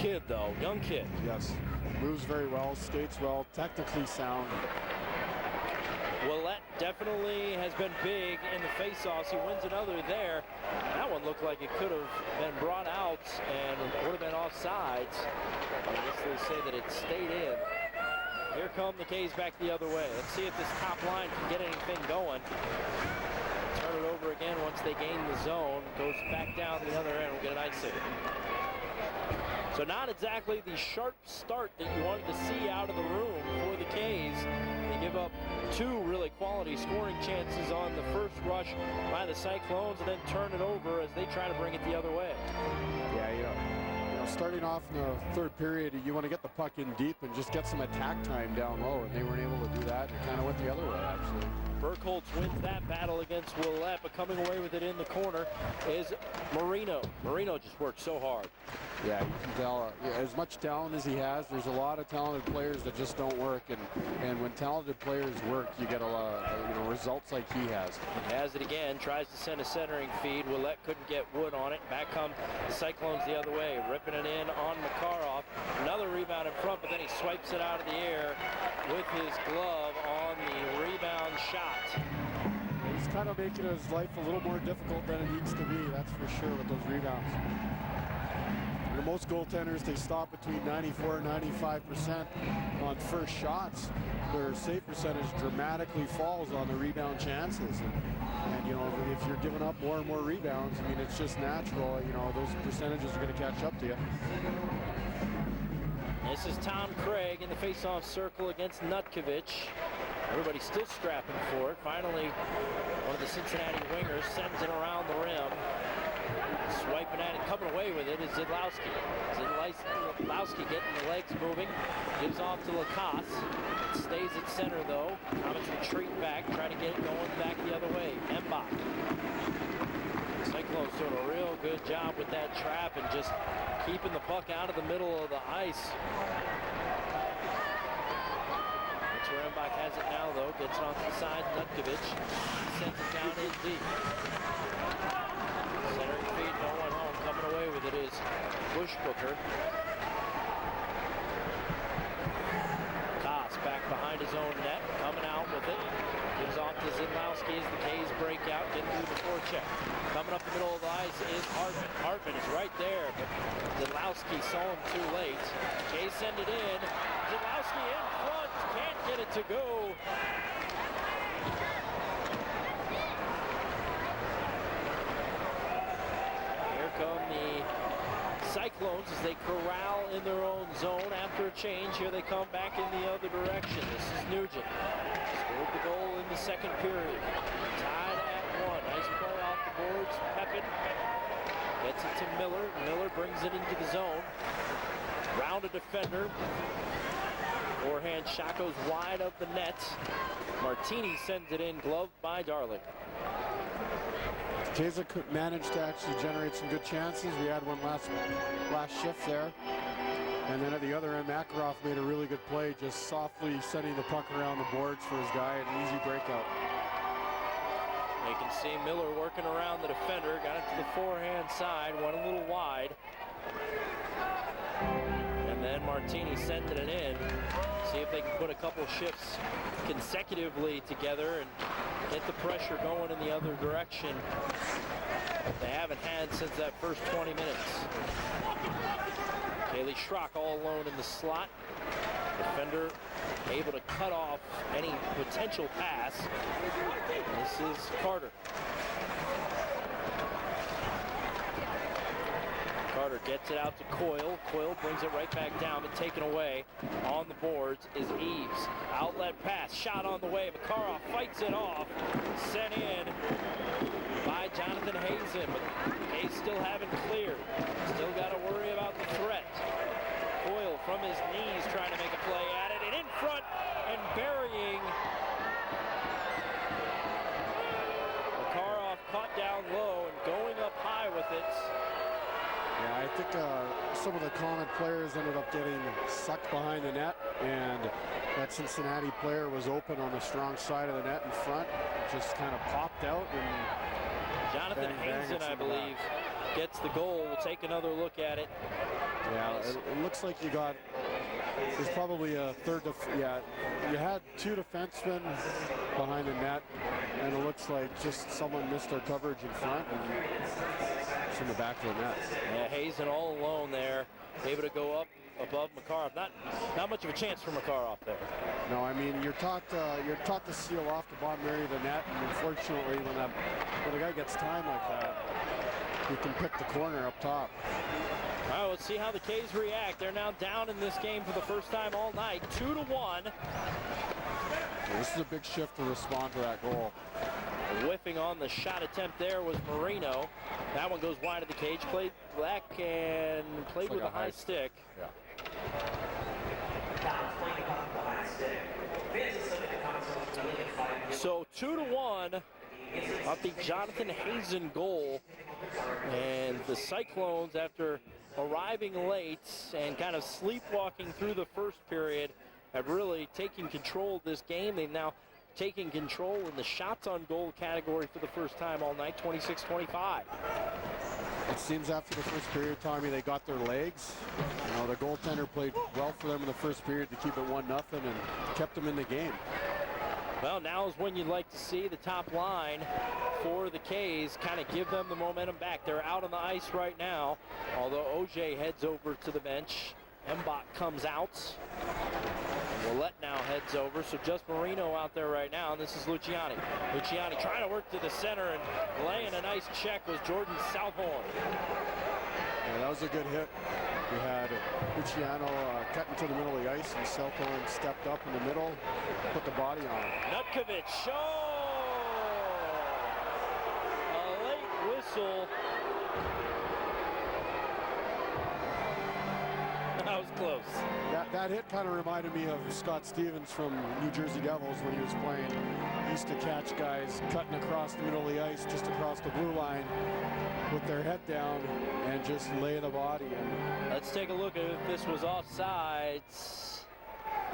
kid, though. Young kid. Yes. Moves very well, skates well, technically sound. Ouellet definitely has been big in the faceoffs. He wins another there. That one looked like it could have been brought out and would have been offsides. I guess they say that it stayed in. Here come the K's back the other way. Let's see if this top line can get anything going. Turn it over again once they gain the zone. Goes back down the other end. We'll get an ice save. So not exactly the sharp start that you wanted to see out of the room for the K's. They give up two really quality scoring chances on the first rush by the Cyclones and then turn it over as they try to bring it the other way. Yeah, you know, starting off in the third period, you want to get the puck in deep and just get some attack time down low, and they weren't able to do that. It kind of went the other way, actually. Burkholz wins that battle against Ouellet, but coming away with it in the corner is Marino. Marino just worked so hard. Yeah, you can tell as much talent as he has, there's a lot of talented players that just don't work, and when talented players work, you get a lot of, results like he has. He has it again, tries to send a centering feed. Ouellet couldn't get Wood on it. Back come the Cyclones the other way, ripping it in on Makarov. Another rebound in front, but then he swipes it out of the air with his glove on the rebound shot. He's kind of making his life a little more difficult than it needs to be, that's for sure, with those rebounds. Most goaltenders, they stop between 94 and 95% on first shots. Their save percentage dramatically falls on the rebound chances. And if you're giving up more and more rebounds, I mean, it's just natural, those percentages are going to catch up to you. This is Tom Craig in the face-off circle against Nutkovich. Everybody's still scrapping for it. Finally, one of the Cincinnati wingers sends it around the rim. Swiping at it, coming away with it is Zidlowski. Zidlowski getting the legs moving. Gives off to Lacasse. Stays at center though. Komets retreat back, trying to get it going back the other way. Mbach. Cyclones doing a real good job with that trap and just keeping the puck out of the middle of the ice. That's where Mbach has it now though. Gets it off to the side. Nutkovich sends it down in deep. Centering feed, no one home. Coming away with it is Bushbooker. Koss back behind his own net, coming out with it. Gives off to Zidlowski as the K's break out, getting through the forecheck. Coming up the middle of the ice is Hartman. Hartman is right there, but Zidlowski saw him too late. K's send it in. Zidlowski in front, can't get it to go. Come the Cyclones as they corral in their own zone after a change. Here they come back in the other direction. This is Nugent. Scored the goal in the second period. Tied at 1. Nice play off the boards. Pepin gets it to Miller. Miller brings it into the zone. Round a defender. Forehand shot goes wide of the net. Martini sends it in, gloved by Darling. Keza managed to actually generate some good chances. We had one last shift there. And then at the other end, Makarov made a really good play, just softly sending the puck around the boards for his guy, an easy breakout. You can see Miller working around the defender, got it to the forehand side, went a little wide. And then Martini sending it in. See if they can put a couple shifts consecutively together and get the pressure going in the other direction that they haven't had since that first 20 minutes. Kaylee Schrock all alone in the slot. Defender able to cut off any potential pass. This is Carter. Carter gets it out to Coyle. Coyle brings it right back down, but taken away on the boards is Eves. Outlet pass, shot on the way. Makarov fights it off. Sent in by Jonathan Hazen, but Hayes still haven't cleared. Still got to worry about the threat. Coyle from his knees trying to make a play at it, and in front and burying. Makarov caught down low and going up high with it. Yeah, I think some of the Komet players ended up getting sucked behind the net, and that Cincinnati player was open on the strong side of the net in front. Just kind of popped out and Jonathan Hazen, I believe, gets the goal. We'll take another look at it. Yeah, it looks like there's probably a third, you had 2 defensemen behind the net, and it looks like just someone missed their coverage in front, and it's in the back of the net. Yeah, Hazen all alone there, able to go up above Makarov. Not much of a chance for Makarov there. No, I mean, you're taught to seal off the bottom area of the net, and unfortunately, when a guy gets time like that, he can pick the corner up top. All right, let's see how the K's react. They're now down in this game for the first time all night, 2-1. This is a big shift to respond to that goal. Whiffing on the shot attempt there was Marino. That one goes wide of the cage. Played back and played with a high stick. Yeah. So 2-1 off the Jonathan Hazen goal. And the Cyclones, after arriving late and kind of sleepwalking through the first period, have really taken control of this game. They've now taken control in the shots on goal category for the first time all night, 26-25. It seems after the first period, Tommy, they got their legs. You know, the goaltender played well for them in the first period to keep it 1-0 and kept them in the game. Well, now is when you'd like to see the top line for the K's kind of give them the momentum back. They're out on the ice right now, although Auger heads over to the bench. Mbach comes out. Ouellet now heads over, so just Marino out there right now, and this is Luciani. Luciani trying to work to the center, and laying a nice check was Jordan Southhorn. Yeah, that was a good hit. We had Luciano cutting to the middle of the ice, and Southhorn stepped up in the middle, put the body on him. Nutkovic, a late whistle. That was close. That hit kind of reminded me of Scott Stevens from New Jersey Devils when he was playing. He used to catch guys cutting across the middle of the ice, just across the blue line, with their head down and just lay the body in. Let's take a look at if this was offsides.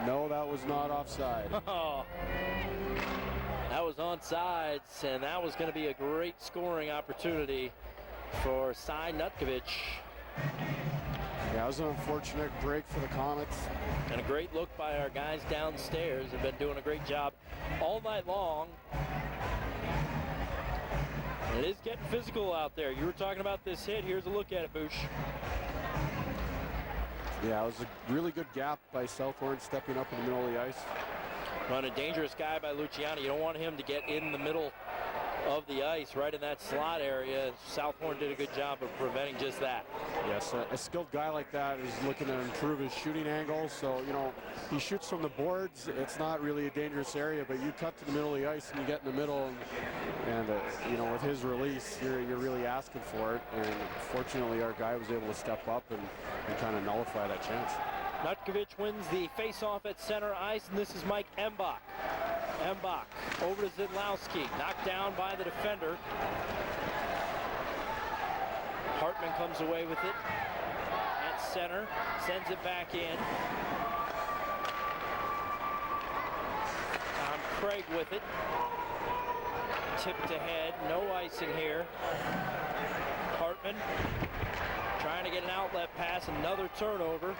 No, that was not offside. Oh, that was onside, and that was going to be a great scoring opportunity for Cy Nutkovic. Yeah, it was an unfortunate break for the Komets. And a great look by our guys downstairs. They've been doing a great job all night long. And it is getting physical out there. You were talking about this hit. Here's a look at it, Boosh. Yeah, it was a really good gap by Southhorn stepping up in the middle of the ice. Run a dangerous guy by Luciani. You don't want him to get in the middle of the ice, right in that slot area. Southhorn did a good job of preventing just that. Yes, a skilled guy like that is looking to improve his shooting angle. So, you know, he shoots from the boards. It's not really a dangerous area, but you cut to the middle of the ice and you get in the middle, and you know, with his release, you're really asking for it. And fortunately, our guy was able to step up and kind of nullify that chance. Nutkovic wins the face-off at center ice, and this is Mike Mbach. Mbach over to Zidlowski, knocked down by the defender. Hartman comes away with it at center, sends it back in. Tom Craig with it. Tipped ahead, no icing here. Hartman trying to get an outlet pass, another turnover.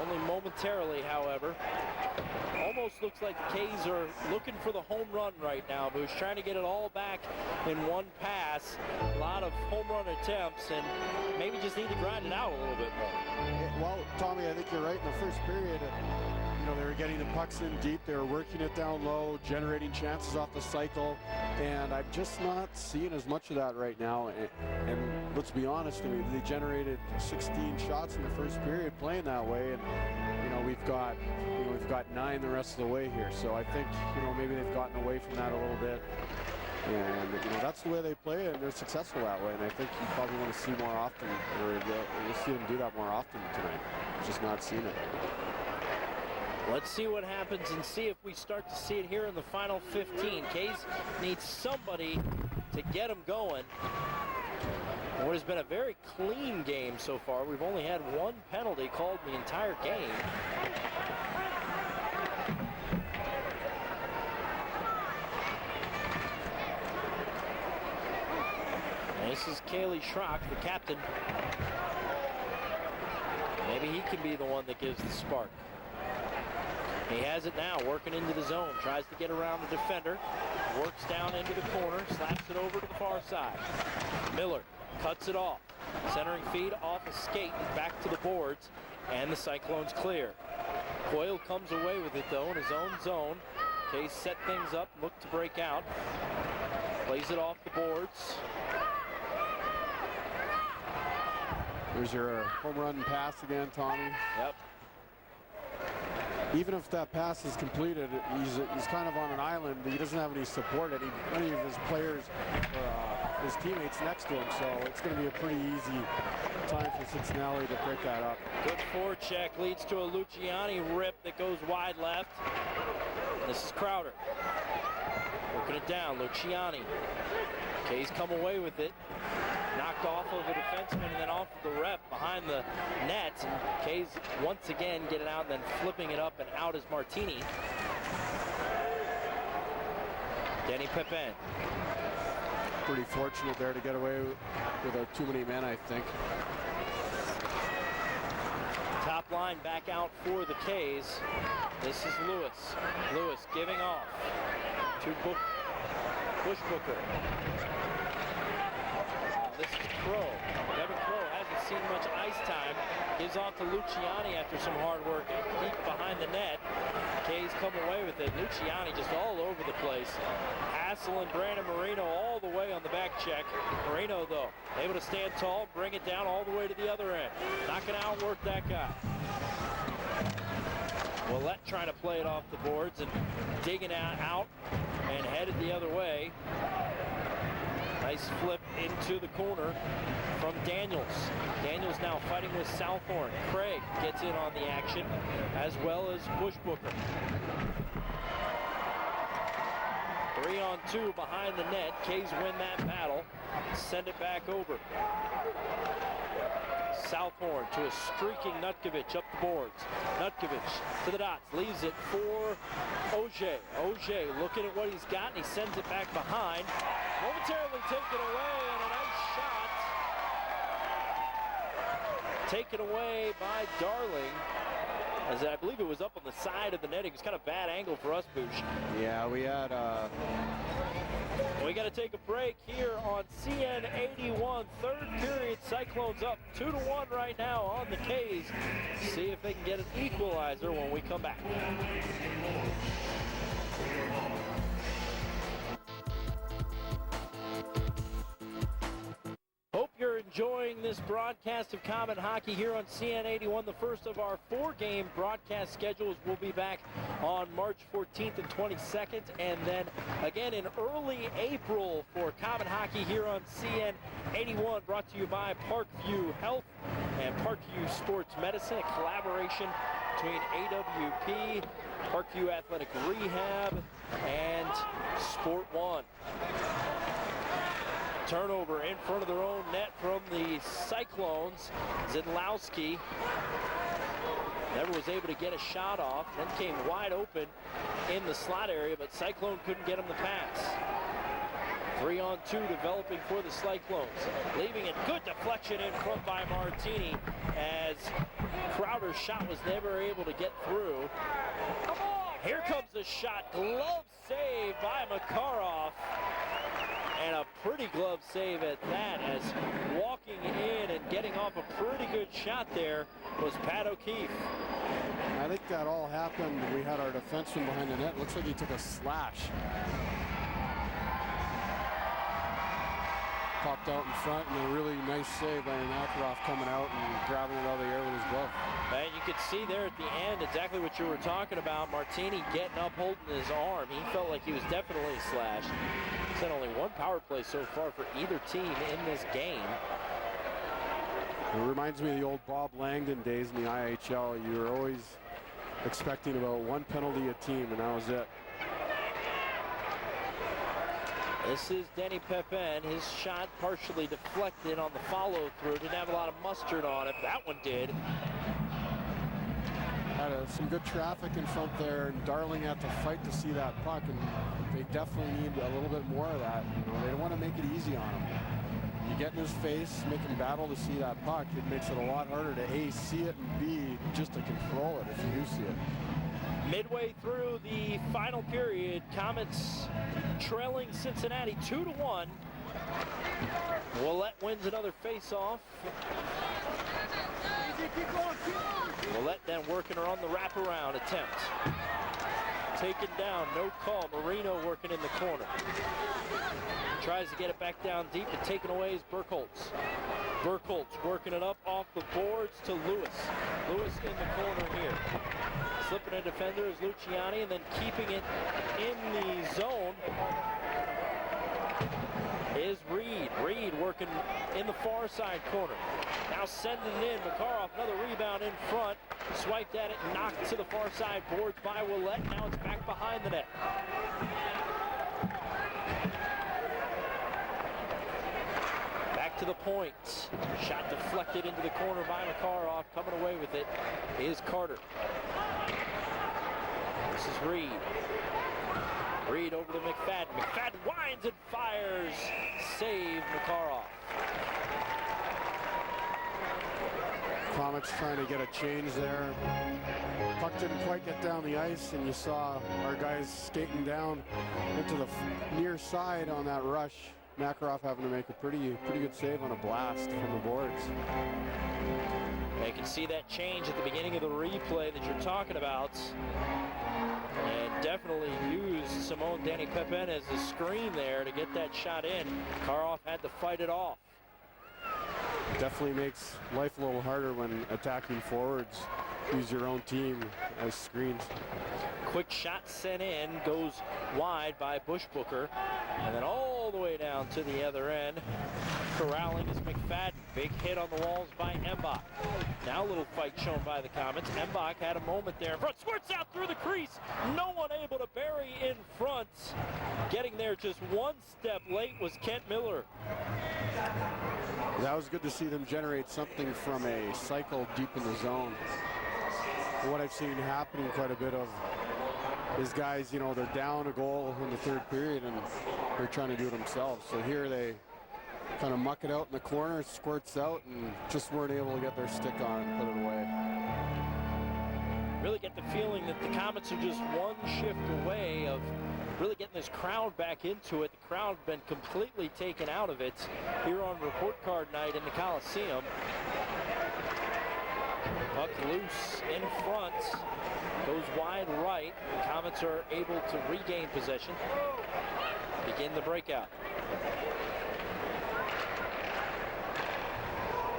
Only momentarily, however. Almost looks like the K's are looking for the home run right now. Bush trying to get it all back in one pass. A lot of home run attempts, and maybe just need to grind it out a little bit more. Well, Tommy, I think you're right. In the first period, you know, they were getting the pucks in deep. They were working it down low, generating chances off the cycle, and I'm just not seeing as much of that right now. And let's be honest, I mean, they generated 16 shots in the first period playing that way, and you know, we've got 9 the rest of the way here. So I think, you know, maybe they've gotten away from that a little bit. And, you know, that's the way they play, and they're successful that way. And I think you probably want to see more often, or you'll see them do that more often tonight. Just not seeing it. Let's see what happens and see if we start to see it here in the final 15. K's needs somebody to get them going. What has been a very clean game so far. We've only had one penalty called the entire game. This is Kaylee Schrock, the captain. Maybe he can be the one that gives the spark. He has it now, working into the zone. Tries to get around the defender. Works down into the corner, slaps it over to the far side. Miller cuts it off. Centering feed off a skate and back to the boards. And the Cyclones clear. Coyle comes away with it, though, in his own zone. Case set things up, look to break out. Plays it off the boards. There's your home run pass again, Tommy. Yep. Even if that pass is completed, he's kind of on an island. He doesn't have any support, any of his players or his teammates next to him, so it's going to be a pretty easy time for Cincinnati to break that up. Good forecheck leads to a Luciani rip that goes wide left. This is Crowder. Working it down, Luciani. Kay's come away with it. Knocked off of a defenseman and then off of the ref behind the net. And Kay's once again getting out and then flipping it up, and out is Martini. Danny Pepin. Pretty fortunate there to get away without too many men, I think. Top line back out for the Kays. This is Lewis. Lewis giving off to Bushbooker. This is Crow. Devin Crow hasn't seen much ice time. Gives off to Luciani after some hard work deep behind the net. Kays come away with it. Luciani just all over the place. Hassel and Brandon Marino all the way on the back check. Marino, though, able to stand tall, bring it down all the way to the other end. Not going to outwork that guy. Ouellet trying to play it off the boards and digging out and headed the other way. Nice flip into the corner from Daniels. Daniels now fighting with Southhorn. Craig gets in on the action, as well as Bushbooker. 3-on-2 behind the net. Kays win that battle. Send it back over. Southhorn to a streaking Nutkovich up the boards. Nutkovich to the dots, leaves it for Auger. Auger looking at what he's got, and he sends it back behind. Momentarily taken away, and a nice shot. Taken away by Darling, as I believe it was up on the side of the netting. It was kind of a bad angle for us, Boosh. Yeah, we had We got to take a break here on CN 81. Third period, Cyclones up 2-1 right now on the Kays. See if they can get an equalizer when we come back. Hope you're enjoying this broadcast of Komet Hockey here on CN 81. The first of our 4-game broadcast schedules will be back on March 14th and 22nd, and then again in early April for Komet Hockey here on CN 81, brought to you by Parkview Health and Parkview Sports Medicine, a collaboration between AWP, Parkview Athletic Rehab, and Sport One. Turnover in front of their own net from the Cyclones. Zidlowski never was able to get a shot off, then came wide open in the slot area, but Cyclone couldn't get him the pass. 3-on-2 developing for the Cyclones. Leaving it, good deflection in front by Martini, as Crowder's shot was never able to get through. Come on! Here comes the shot, glove save by Makarov. And a pretty glove save at that, as walking in and getting off a pretty good shot there was Pat O'Keefe. I think that all happened. We had our defenseman behind the net. Looks like he took a slash. Popped out in front, and a really nice save by Makarov coming out and grabbing it out of the air with his glove. And you could see there at the end exactly what you were talking about. Martini getting up, holding his arm. He felt like he was definitely slashed. He's had only one power play so far for either team in this game. It reminds me of the old Bob Langdon days in the IHL. You were always expecting about one penalty a team, and that was it. This is Denny Pepin. His shot partially deflected on the follow-through. Didn't have a lot of mustard on it. That one did. Had some good traffic in front there, and Darling had to fight to see that puck, and they definitely need a little bit more of that. You know, they don't want to make it easy on him. You get in his face, make him battle to see that puck. It makes it a lot harder to A, see it, and B, just to control it if you do see it. Midway through the final period, Komets trailing Cincinnati 2-1. Ouellet wins another face-off. Ouellet then working her on the wraparound attempt. Taken down, no call. Marino working in the corner. Tries to get it back down deep, and taken away is Burkholz. Burkholz working it up off the boards to Lewis. Lewis in the corner here. Slipping a defender is Luciani, and then keeping it in the zone is Reed. Reed working in the far side corner. Now sending it in. Makarov, another rebound in front. Swiped at it, knocked to the far side boards by Ouellet. Now it's back behind the net. Back to the point. Shot deflected into the corner by Makarov. Coming away with it is Carter. This is Reed. Reed over to McFadden. McFadden winds and fires. Save Makarov. Komets trying to get a change there. Puck didn't quite get down the ice, and you saw our guys skating down into the near side on that rush. Makarov having to make a pretty good save on a blast from the boards. You can see that change at the beginning of the replay that you're talking about. And definitely used Simone Danny Pepin as a screen there to get that shot in. Makarov had to fight it off. Definitely makes life a little harder when attacking forwards use your own team as screens. Quick shot sent in, goes wide by Bushbooker, and then all the way down to the other end. Corralling is McFadden. Big hit on the walls by Mbach. Now a little fight shown by the Komets. Mbach had a moment there in front. Squirts out through the crease. No one able to bury in front. Getting there just one step late was Kent Miller. That was good to see them generate something from a cycle deep in the zone. What I've seen happening quite a bit of is guys, you know, they're down a goal in the third period and they're trying to do it themselves. So here they kind of muck it out in the corner, squirts out, and just weren't able to get their stick on and put it away. Really get the feeling that the Komets are just one shift away of really getting this crowd back into it. The crowd been completely taken out of it here on report card night in the Coliseum. Puck loose in front, goes wide right. Komets are able to regain possession, begin the breakout.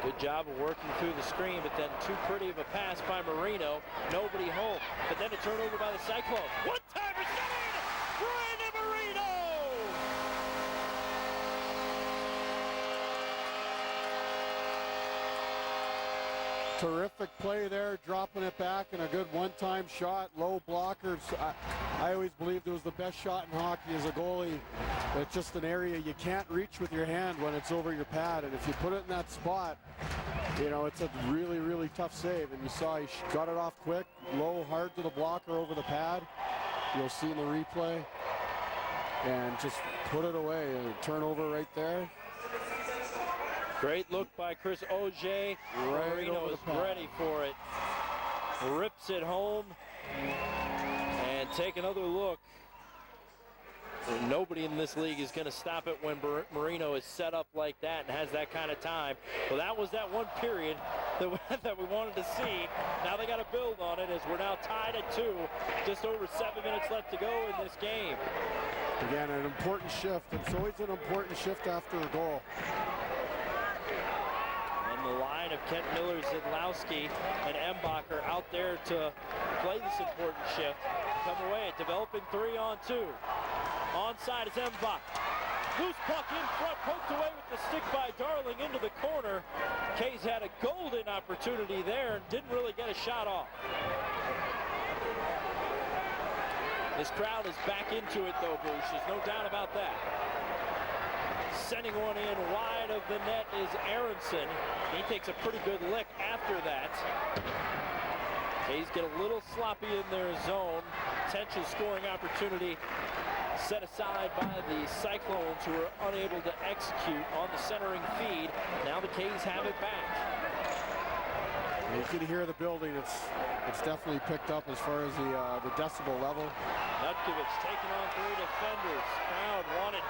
Good job of working through the screen, but then too pretty of a pass by Marino. Nobody home, but then a turnover by the Cyclones. One-timer set in! Brandon Marino! Terrific play there, dropping it back, and a good one-time shot, low blockers. I always believed it was the best shot in hockey as a goalie. It's just an area you can't reach with your hand when it's over your pad, and if you put it in that spot, you know, it's a really, really tough save. And you saw he got it off quick, low, hard to the blocker over the pad. You'll see in the replay, and just put it away. A turnover right there. Great look by Chris Auger. Right Marino is ready for it. Rips it home. And take another look. Nobody in this league is going to stop it when Marino is set up like that and has that kind of time. Well, that was that one period that we wanted to see. Now they got to build on it as we're now tied at 2. Just over 7 minutes left to go in this game. Again, an important shift. It's always an important shift after a goal. The line of Kent Miller, Zidlowski, and Mbach are out there to play this important shift. Come away, developing 3-on-2. Onside is Mbach. Loose puck in front, poked away with the stick by Darling into the corner. Kays had a golden opportunity there and didn't really get a shot off. This crowd is back into it though, Bruce. There's no doubt about that. Sending one in wide of the net is Aronson. He takes a pretty good lick after that. Kays get a little sloppy in their zone. Potential scoring opportunity set aside by the Cyclones, who are unable to execute on the centering feed. Now the K's have it back. You can hear the building. It's definitely picked up as far as the decibel level. Nutkiewicz taking on 3 defenders. Crowd wanted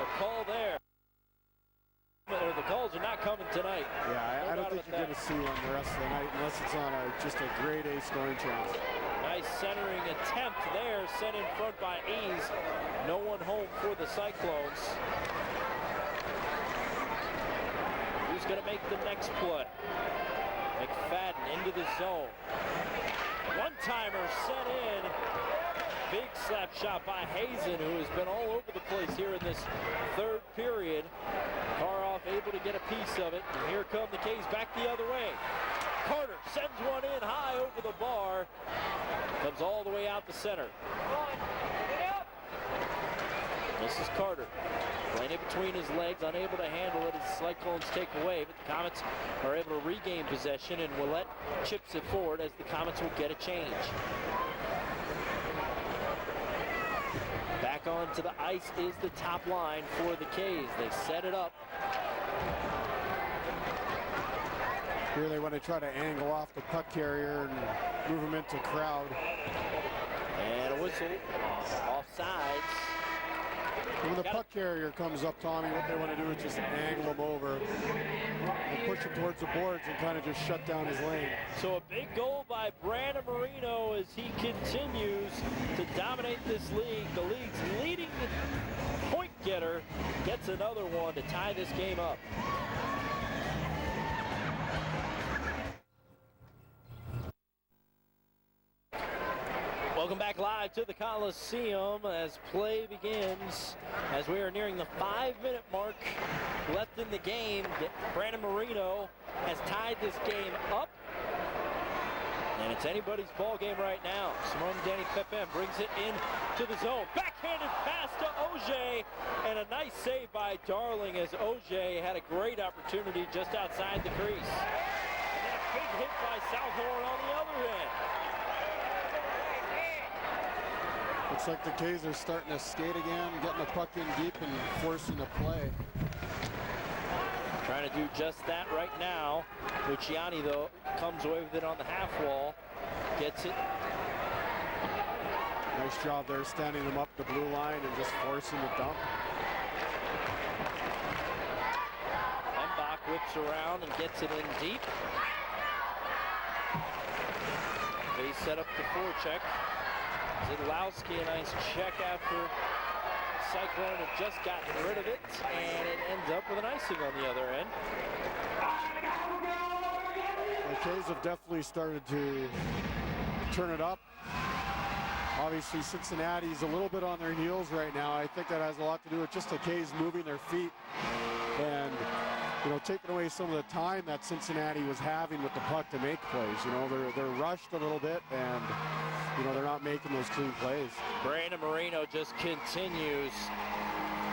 a call there. The calls are not coming tonight. Yeah, I don't think you're going to see one the rest of the night unless it's on just a grade A scoring chance. Nice centering attempt there, sent in front by Ease. No one home for the Cyclones. Who's going to make the next play? McFadden into the zone. One-timer sent in. Big slap shot by Hazen, who has been all over the place here in this third period. Makarov able to get a piece of it. And here come the K's back the other way. Carter sends one in high over the bar. Comes all the way out the center. This is Carter. Playing it between his legs, unable to handle it as the Cyclones take away, but the Komets are able to regain possession, and Ouellet chips it forward as the Komets will get a change. Back onto the ice is the top line for the K's. They set it up. Here they want to try to angle off the puck carrier and move him into crowd. And a whistle. Offsides. When the puck carrier comes up, Tommy, what they want to do is just angle him over and push him towards the boards and kind of just shut down his lane. So a big goal by Brandon Marino as he continues to dominate this league. The league's leading point getter gets another one to tie this game up. Welcome back live to the Coliseum as play begins. As we are nearing the 5-minute mark left in the game, Brandon Marino has tied this game up. And it's anybody's ball game right now. Simone Danny Pepin brings it into the zone. Backhanded pass to Auger. And a nice save by Darling as Auger had a great opportunity just outside the crease. And then a big hit by Southhorn on the other end. Looks like the K's are starting to skate again, getting the puck in deep and forcing the play. Trying to do just that right now. Luciani, though, comes away with it on the half wall. Gets it. Nice job there, standing them up the blue line and just forcing the dump. Embach whips around and gets it in deep. They set up the forecheck. Zidlowski, a nice check after Cyclone had just gotten rid of it, and it ends up with an icing on the other end. The K's have definitely started to turn it up. Obviously, Cincinnati's a little bit on their heels right now. I think that has a lot to do with just the K's moving their feet and, you know, taking away some of the time that Cincinnati was having with the puck to make plays. You know, they're rushed a little bit, and, you know, they're not making those clean plays. Brandon Marino just continues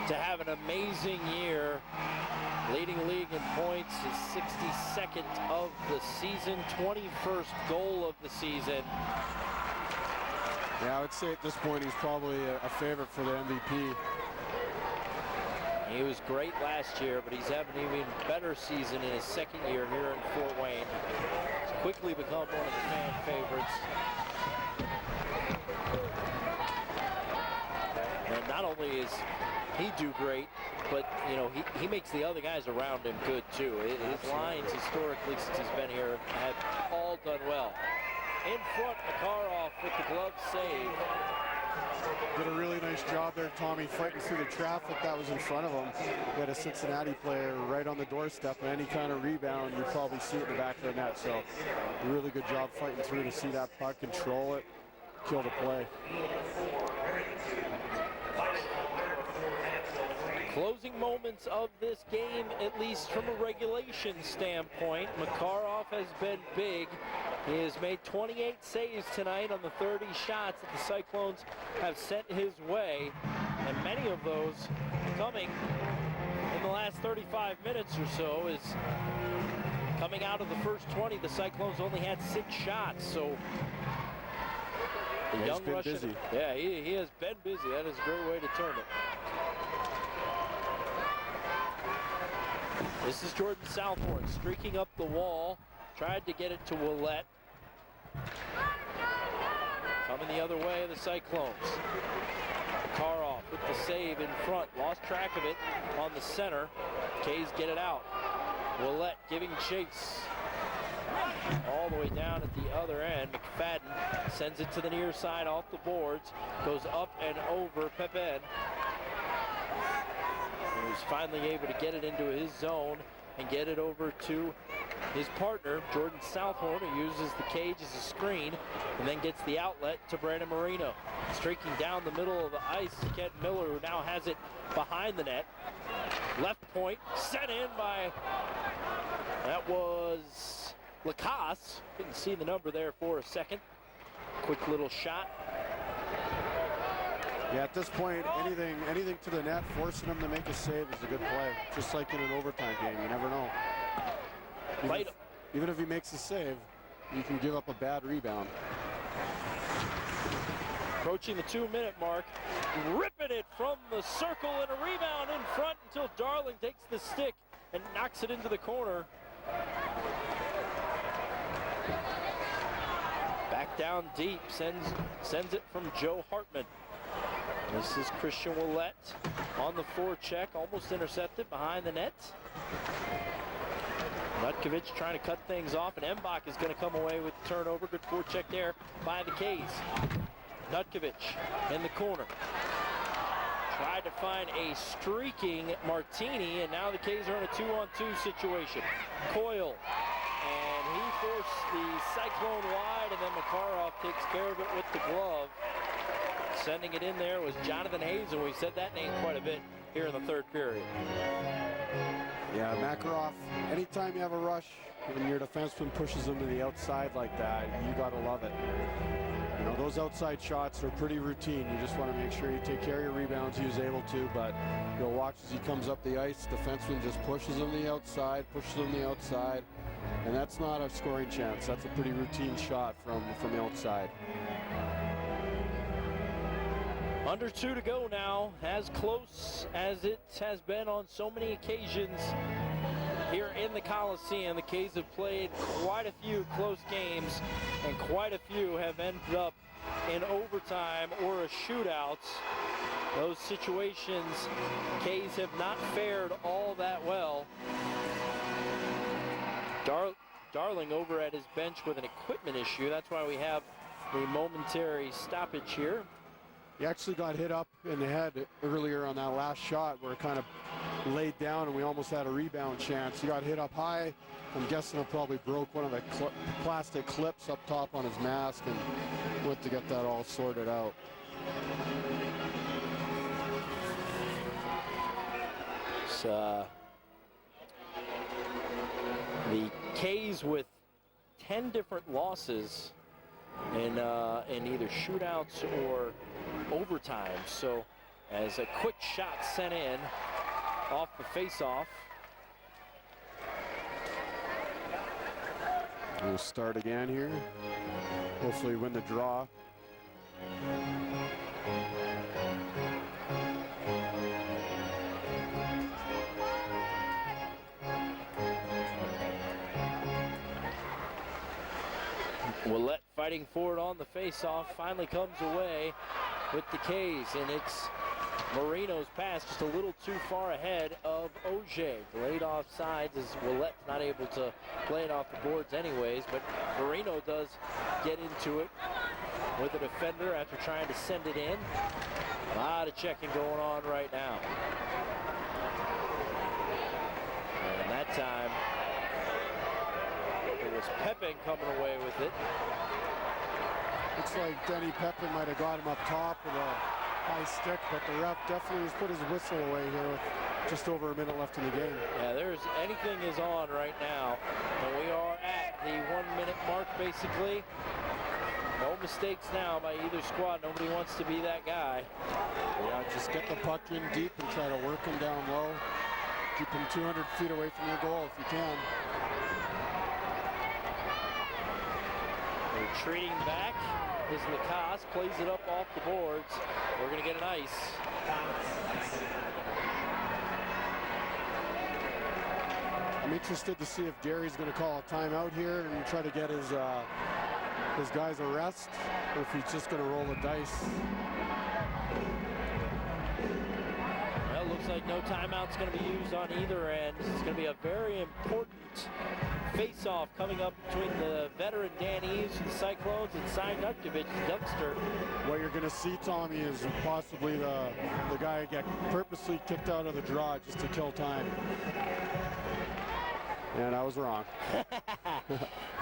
to have an amazing year, leading the league in points, his 62nd of the season, 21st goal of the season. Yeah, I would say at this point he's probably a favorite for the MVP. He was great last year, but he's having an even better season in his second year here in Fort Wayne. He's quickly become one of the fan favorites. And not only is he do great, but, you know, he makes the other guys around him good too. His lines historically since he's been here have all done well. In front, Makarov with the glove save. Did a really nice job there, Tommy, fighting through the traffic that was in front of him. He had a Cincinnati player right on the doorstep, and any kind of rebound, you probably see it in the back of the net. So, a really good job fighting through to see that puck, control it, kill the play. Closing moments of this game, at least from a regulation standpoint. Makarov has been big. He has made 28 saves tonight on the 30 shots that the Cyclones have sent his way, and many of those coming in the last 35 minutes or so. Is coming out of the first 20, the Cyclones only had 6 shots, so The Yeah, young he's been Russian. busy. Yeah, he has been busy. That is a great way to term it. This is Jordan Southmore streaking up the wall. Tried to get it to Ouellet. Coming the other way, the Cyclones. Makarov with the save in front. Lost track of it on the center. K's get it out. Ouellet giving chase. All the way down at the other end. McFadden sends it to the near side off the boards. Goes up and over Pepin. He's finally able to get it into his zone and get it over to his partner, Jordan Southhorn, who uses the cage as a screen and then gets the outlet to Brandon Marino. Streaking down the middle of the ice to Kent Miller, who now has it behind the net. Left point, sent in by, that was Lacasse. Couldn't see the number there for a second. Quick little shot. Yeah, at this point, anything to the net, forcing him to make a save is a good play. Just like in an overtime game, you never know. Even if he makes a save, you can give up a bad rebound. Approaching the 2-minute mark, ripping it from the circle and a rebound in front until Darling takes the stick and knocks it into the corner. Back down deep, sends it from Joe Hartman. This is Christian Ouellet on the forecheck, almost intercepted behind the net. Nutkovic trying to cut things off, and Mbach is going to come away with the turnover. Good forecheck there by the K's. Nutkovic in the corner. Tried to find a streaking Martini, and now the K's are in a 2-on-2 situation. Coyle, and he forced the Cyclone wide, and then Makarov takes care of it with the glove. Sending it in there was Jonathan Hayes, and we've said that name quite a bit here in the third period. Yeah, Makarov, anytime you have a rush, when your defenseman pushes him to the outside like that, you got to love it. You know, those outside shots are pretty routine. You just want to make sure you take care of your rebounds. He was able to, but you'll watch as he comes up the ice, defenseman just pushes him to the outside, and that's not a scoring chance. That's a pretty routine shot from the outside. Under 2 to go now, as close as it has been on so many occasions here in the Coliseum. The K's have played quite a few close games, and quite a few have ended up in overtime or a shootout. Those situations, K's have not fared all that well. Darling over at his bench with an equipment issue. That's why we have the momentary stoppage here. He actually got hit up in the head earlier on that last shot where it kind of laid down and we almost had a rebound chance. He got hit up high. I'm guessing it probably broke one of the plastic clips up top on his mask and went to get that all sorted out. The K's with 10 different losses in either shootouts or overtime. So as a quick shot sent in off the face-off. We'll start again here. Hopefully win the draw. Ouellet fighting for it on the face-off, finally comes away with the K's, and it's Marino's pass just a little too far ahead of Auger. Delayed offsides as Ouellet's not able to play it off the boards anyways, but Marino does get into it with a defender after trying to send it in. A lot of checking going on right now. And that time, it was Pepin coming away with it. Looks like Denny Pepin might have got him up top with a high stick, but the ref definitely has put his whistle away here with just over a minute left in the game. Yeah, anything is on right now, and we are at the 1 minute mark basically. No mistakes now by either squad. Nobody wants to be that guy. Yeah, just get the puck in deep and try to work him down low. Keep him 200 feet away from your goal if you can. Retreating back is Lacoste, plays it up off the boards. We're going to get an ice. I'm interested to see if Derry's going to call a timeout here and try to get his guys a rest, or if he's just going to roll the dice. Well, looks like no timeout's going to be used on either end. It's going to be a very important face-off coming up between the veteran Dan Eves of the Cyclones and Cy Nutkovich, youngster. What you're going to see, Tommy, is possibly the guy get purposely kicked out of the draw just to kill time. And I was wrong.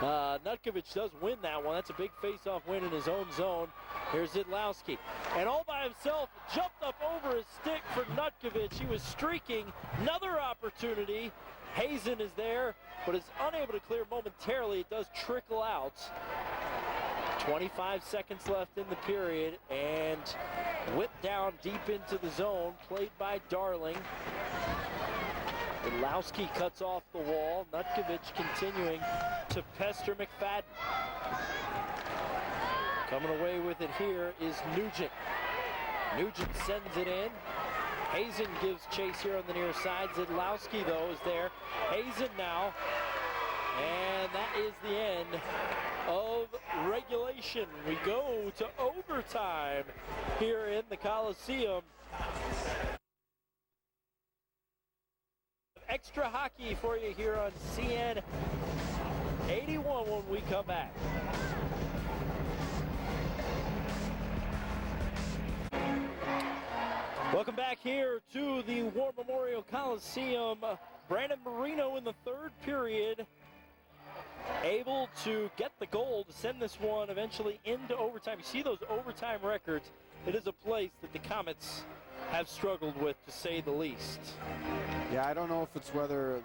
Nutkovich does win that one. That's a big face-off win in his own zone. Here's Zidlowski. And all by himself, jumped up over his stick for Nutkovich. He was streaking. Another opportunity. Hazen is there, but is unable to clear momentarily. It does trickle out. 25 seconds left in the period, and whipped down deep into the zone, played by Darling. Zidlowski cuts off the wall. Nutkovich continuing to pester McFadden. Coming away with it here is Nugent. Nugent sends it in. Hazen gives chase here on the near side. Zidlowski, though, is there. Hazen now. And that is the end of regulation. We go to overtime here in the Coliseum. Extra hockey for you here on CN 81 when we come back. Welcome back here to the War Memorial Coliseum. Brandon Marino in the third period, able to get the goal to send this one eventually into overtime. You see those overtime records. It is a place that the Komets have struggled with, to say the least. Yeah, I don't know if it's whether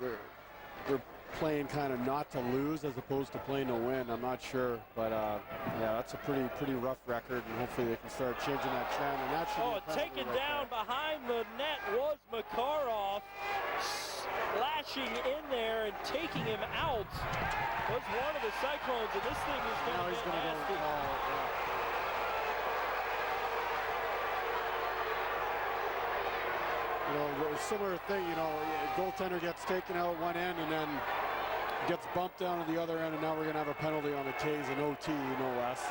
they're playing kind of not to lose as opposed to playing to win. I'm not sure, but yeah, that's a pretty rough record, and hopefully they can start changing that trend. And that should be taken down behind the net was Makarov, slashing in there and taking him out. Was one of the Cyclones, and this thing is going to get nasty. You know, a similar thing, you know, goaltender gets taken out one end and then gets bumped down to the other end, and now we're going to have a penalty on the K's and OT, no less.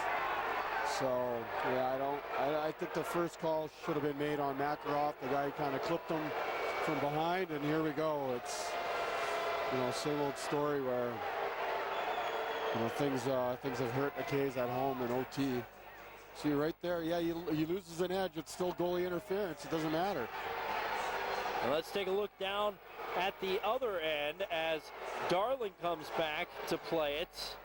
So, yeah, I think the first call should have been made on Makarov. The guy kind of clipped him from behind, and here we go. It's, you know, same old story where, you know, things have hurt the K's at home in OT. See right there, yeah, he loses an edge. It's still goalie interference. It doesn't matter. Well, let's take a look down at the other end as Darling comes back to play it.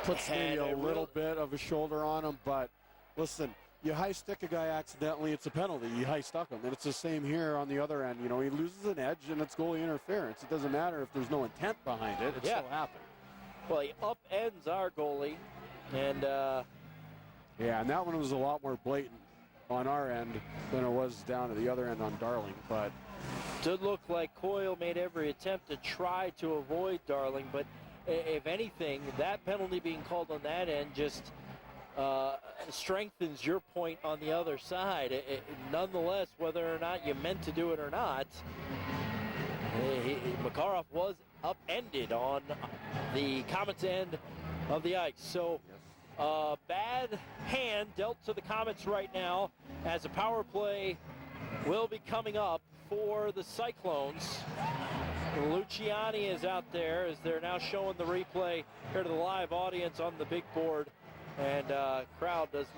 Puts maybe a little bit of a shoulder on him, but listen, you high stick a guy accidentally, it's a penalty. You high stuck him, and it's the same here on the other end. You know, he loses an edge, and it's goalie interference. It doesn't matter if there's no intent behind it. It still happened. Well, he upends our goalie, and yeah, and that one was a lot more blatant on our end than it was down at the other end on Darling, but did look like Coyle made every attempt to try to avoid Darling, but if anything, that penalty being called on that end just strengthens your point on the other side. Nonetheless, whether or not you meant to do it or not, Makarov was upended on the Komets end of the ice. So bad hand dealt to the Komets right now, as a power play will be coming up for the Cyclones. Luciani is out there as they're now showing the replay here to the live audience on the big board, and crowd does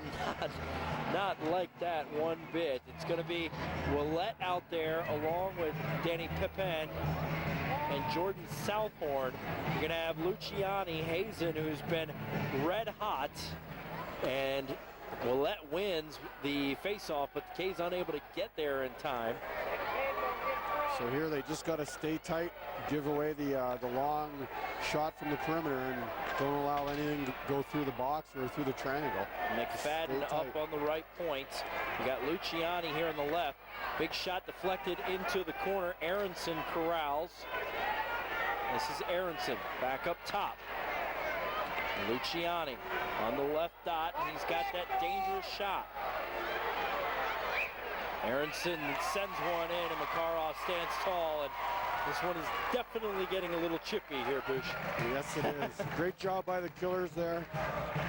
not like that one bit. It's going to be Ouellet out there along with Danny Pepin and Jordan Southhorn. You're going to have Luciani, Hazen, who's been red hot, and Ouellet wins the faceoff, but the K's unable to get there in time. So here they just got to stay tight, give away the long shot from the perimeter, and don't allow anything to go through the box or through the triangle. McFadden up on the right point. You got Luciani here on the left. Big shot deflected into the corner. Aronson corrals. This is Aronson back up top. Luciani on the left dot, and he's got that dangerous shot. Aronson sends one in, and Makarov stands tall, and this one is definitely getting a little chippy here, Bush. Yes, it is. Great job by the Killers there.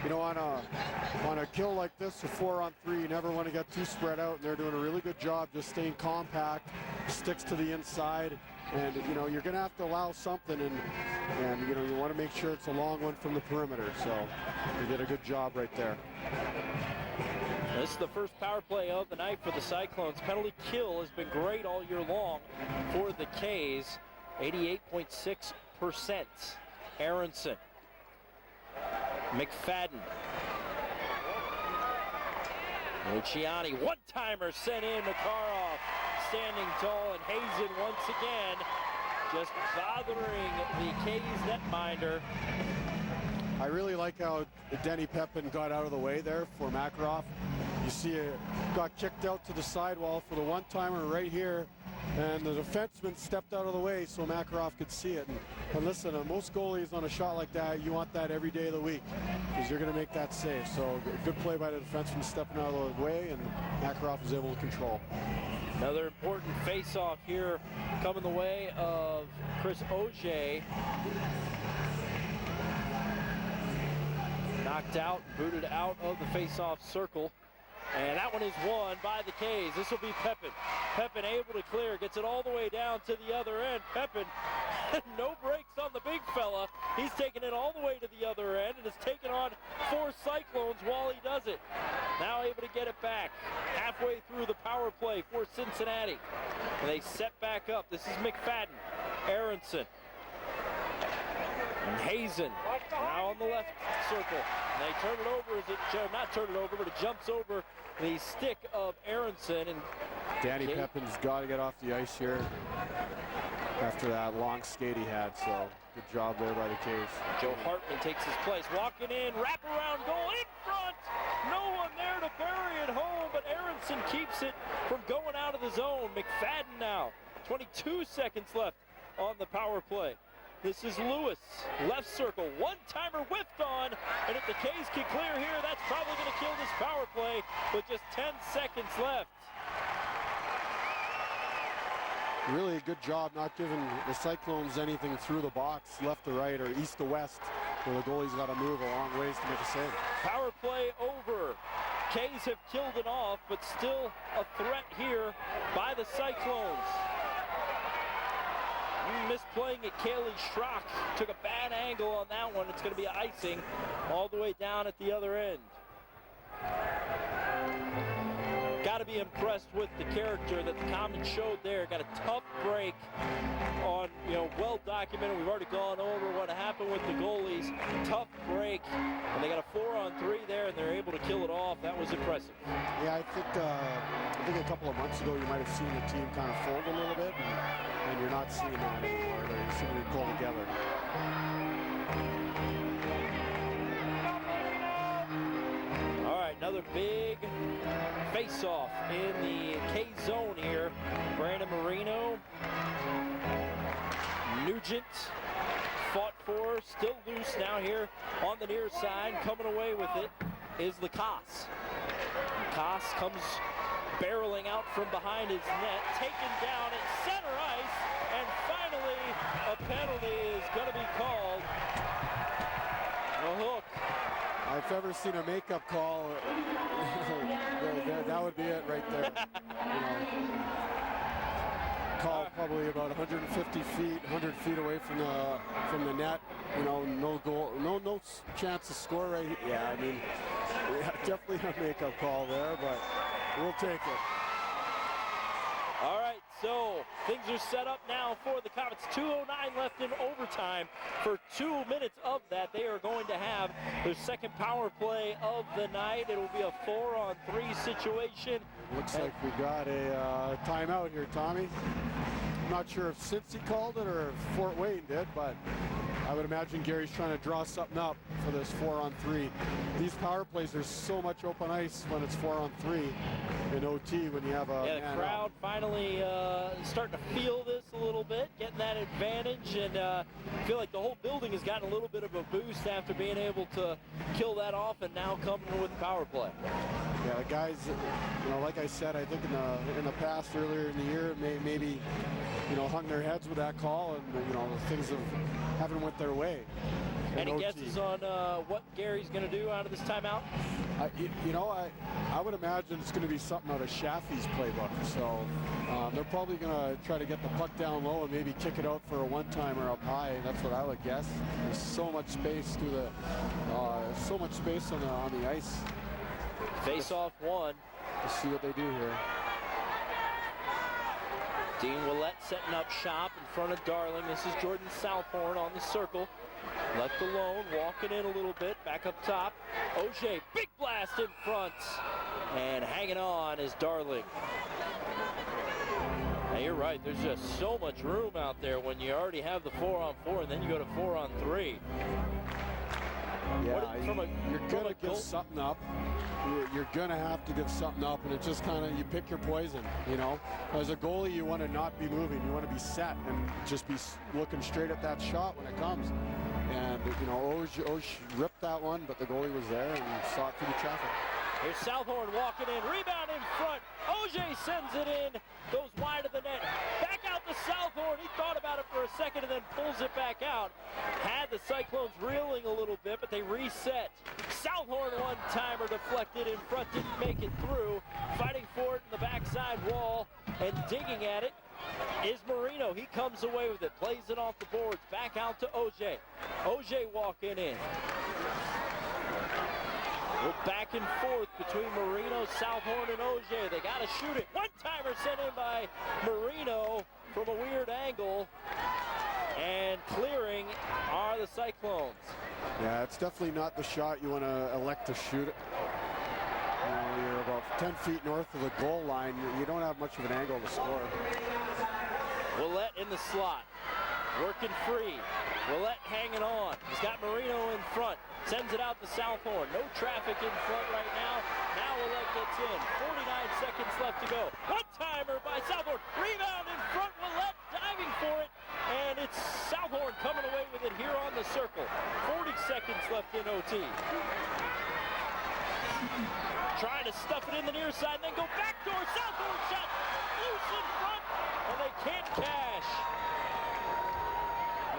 You know, on a kill like this, a 4-on-3, you never want to get too spread out, and they're doing a really good job just staying compact, sticks to the inside, and you know, you're going to have to allow something, and you know, you want to make sure it's a long one from the perimeter, so they did a good job right there. This is the first power play of the night for the Cyclones. Penalty kill has been great all year long for the K's, 88.6%. Aronson, McFadden, Luciani, one-timer sent in. Makarov standing tall, and Hazen once again just bothering the K's netminder. I really like how Denny Pepin got out of the way there for Makarov. You see it got kicked out to the sidewall for the one-timer right here, and the defenseman stepped out of the way so Makarov could see it. And listen, most goalies on a shot like that, you want that every day of the week because you're going to make that save. So good play by the defenseman stepping out of the way, and Makarov was able to control. Another important face-off here coming the way of Chris Auger. Knocked out, booted out of the face-off circle. And that one is won by the K's. This will be Pepin. Pepin able to clear, gets it all the way down to the other end. Pepin, no brakes on the big fella. He's taking it all the way to the other end and is taking on 4 Cyclones while he does it. Now able to get it back halfway through the power play for Cincinnati. And they set back up. This is McFadden, Aronson, and Hazen now on the left circle. And they turn it over, not turn it over, but it jumps over the stick of Aronson. And Danny Pepin's got to get off the ice here after that long skate he had, so good job there by the K's. Joe Hartman takes his place, walking in, wraparound goal in front. No one there to bury it home, but Aronson keeps it from going out of the zone. McFadden now, 22 seconds left on the power play. This is Lewis, left circle, one-timer whiffed on, and if the K's can clear here, that's probably going to kill this power play with just 10 seconds left. Really a good job not giving the Cyclones anything through the box, left to right or east to west, where the goalie's got to move a long ways to make a save. Power play over. K's have killed it off, but still a threat here by the Cyclones. Misplaying it, Kaylee Schrock took a bad angle on that one. It's going to be icing all the way down at the other end. Got to be impressed with the character that the Komets showed there. Got a tough break on, well documented. We've already gone over what happened with the goalies. Tough break, and they got a 4-on-3 there, and they're able to kill it off. That was impressive. Yeah, I think a couple of months ago you might have seen the team kind of fold a little bit, and you're not seeing that anymore. They're seeing it pull together. All right, another big face-off in the K zone here. Brandon Marino, Nugent fought for, still loose now here on the near side. Coming away with it is Lacoste. Lacoste comes barreling out from behind his net, taken down at center ice, and finally a penalty is going to be called. A hook. I've ever seen a makeup call. That would be it right there. Call probably about 150 feet, 100 feet away from the net. No goal, no chance to score right here. Yeah, I mean, definitely a makeup call there, but we'll take it. All right, so things are set up now for the Komets. 2:09 left in overtime. For 2 minutes of that, they are going to have their second power play of the night. It'll be a 4-on-3 situation. Looks like we got a timeout here, Tommy. I'm not sure if Cincy called it or if Fort Wayne did, but I would imagine Gary's trying to draw something up for this 4-on-3. These power plays, there's so much open ice when it's 4-on-3 in OT when you have a Yeah, the crowd finally starting to feel this a little bit, getting that advantage, and I feel like the whole building has gotten a little bit of a boost after being able to kill that off and now coming with the power play. Yeah, the guys, you know, like I said, I think in the past, earlier in the year, maybe, you know, hung their heads with that call, and, you know, things haven't went their way. Any guesses on what Gary's going to do out of this timeout? You know, I would imagine it's going to be something out of Shaffy's playbook. So they're probably going to try to get the puck down low and maybe kick it out for a one-timer up high. That's what I would guess. There's so much space through the, so much space on the ice. Face-off one. Let's see what they do here. Dean Ouellet setting up shop in front of Darling. This is Jordan Southhorn on the circle. Left alone, walking in a little bit, back up top. Auger, big blast in front. And hanging on is Darling. Now you're right, there's just so much room out there when you already have the 4-on-4 and then you go to 4-on-3. Yeah, you're going to give something up. You're going to have to give something up, and it just kind of, you pick your poison, you know. As a goalie, you want to not be moving. You want to be set and just be looking straight at that shot when it comes. And, you know, Auger ripped that one, but the goalie was there and saw it through the traffic. Here's Southhorn walking in, rebound in front. Auger sends it in, goes wide of the net. Back out to Southhorn. He thought about it for a second and then pulls it back out. Had the Cyclones reeling a little bit, but they reset. Southhorn one-timer deflected in front, didn't make it through. Fighting for it in the backside wall and digging at it is Marino. He comes away with it, plays it off the boards, back out to Auger. Auger walking in. Go back and forth between Marino, Southhorn, and Auger. They got to shoot it. One-timer sent in by Marino from a weird angle. And clearing are the Cyclones. Yeah, it's definitely not the shot you want to elect to shoot it. You know, you're about 10 feet north of the goal line. You don't have much of an angle to score. Ouellet in the slot. Working free. Ouellet hanging on. He's got Marino in front. Sends it out to Southhorn. No traffic in front right now. Now Ouellet gets in. 49 seconds left to go. One-timer by Southhorn. Rebound in front. Ouellet diving for it. And it's Southhorn coming away with it here on the circle. 40 seconds left in OT. Trying to stuff it in the near side and then go backdoor. Southhorn shot loose in front. And they can't cash.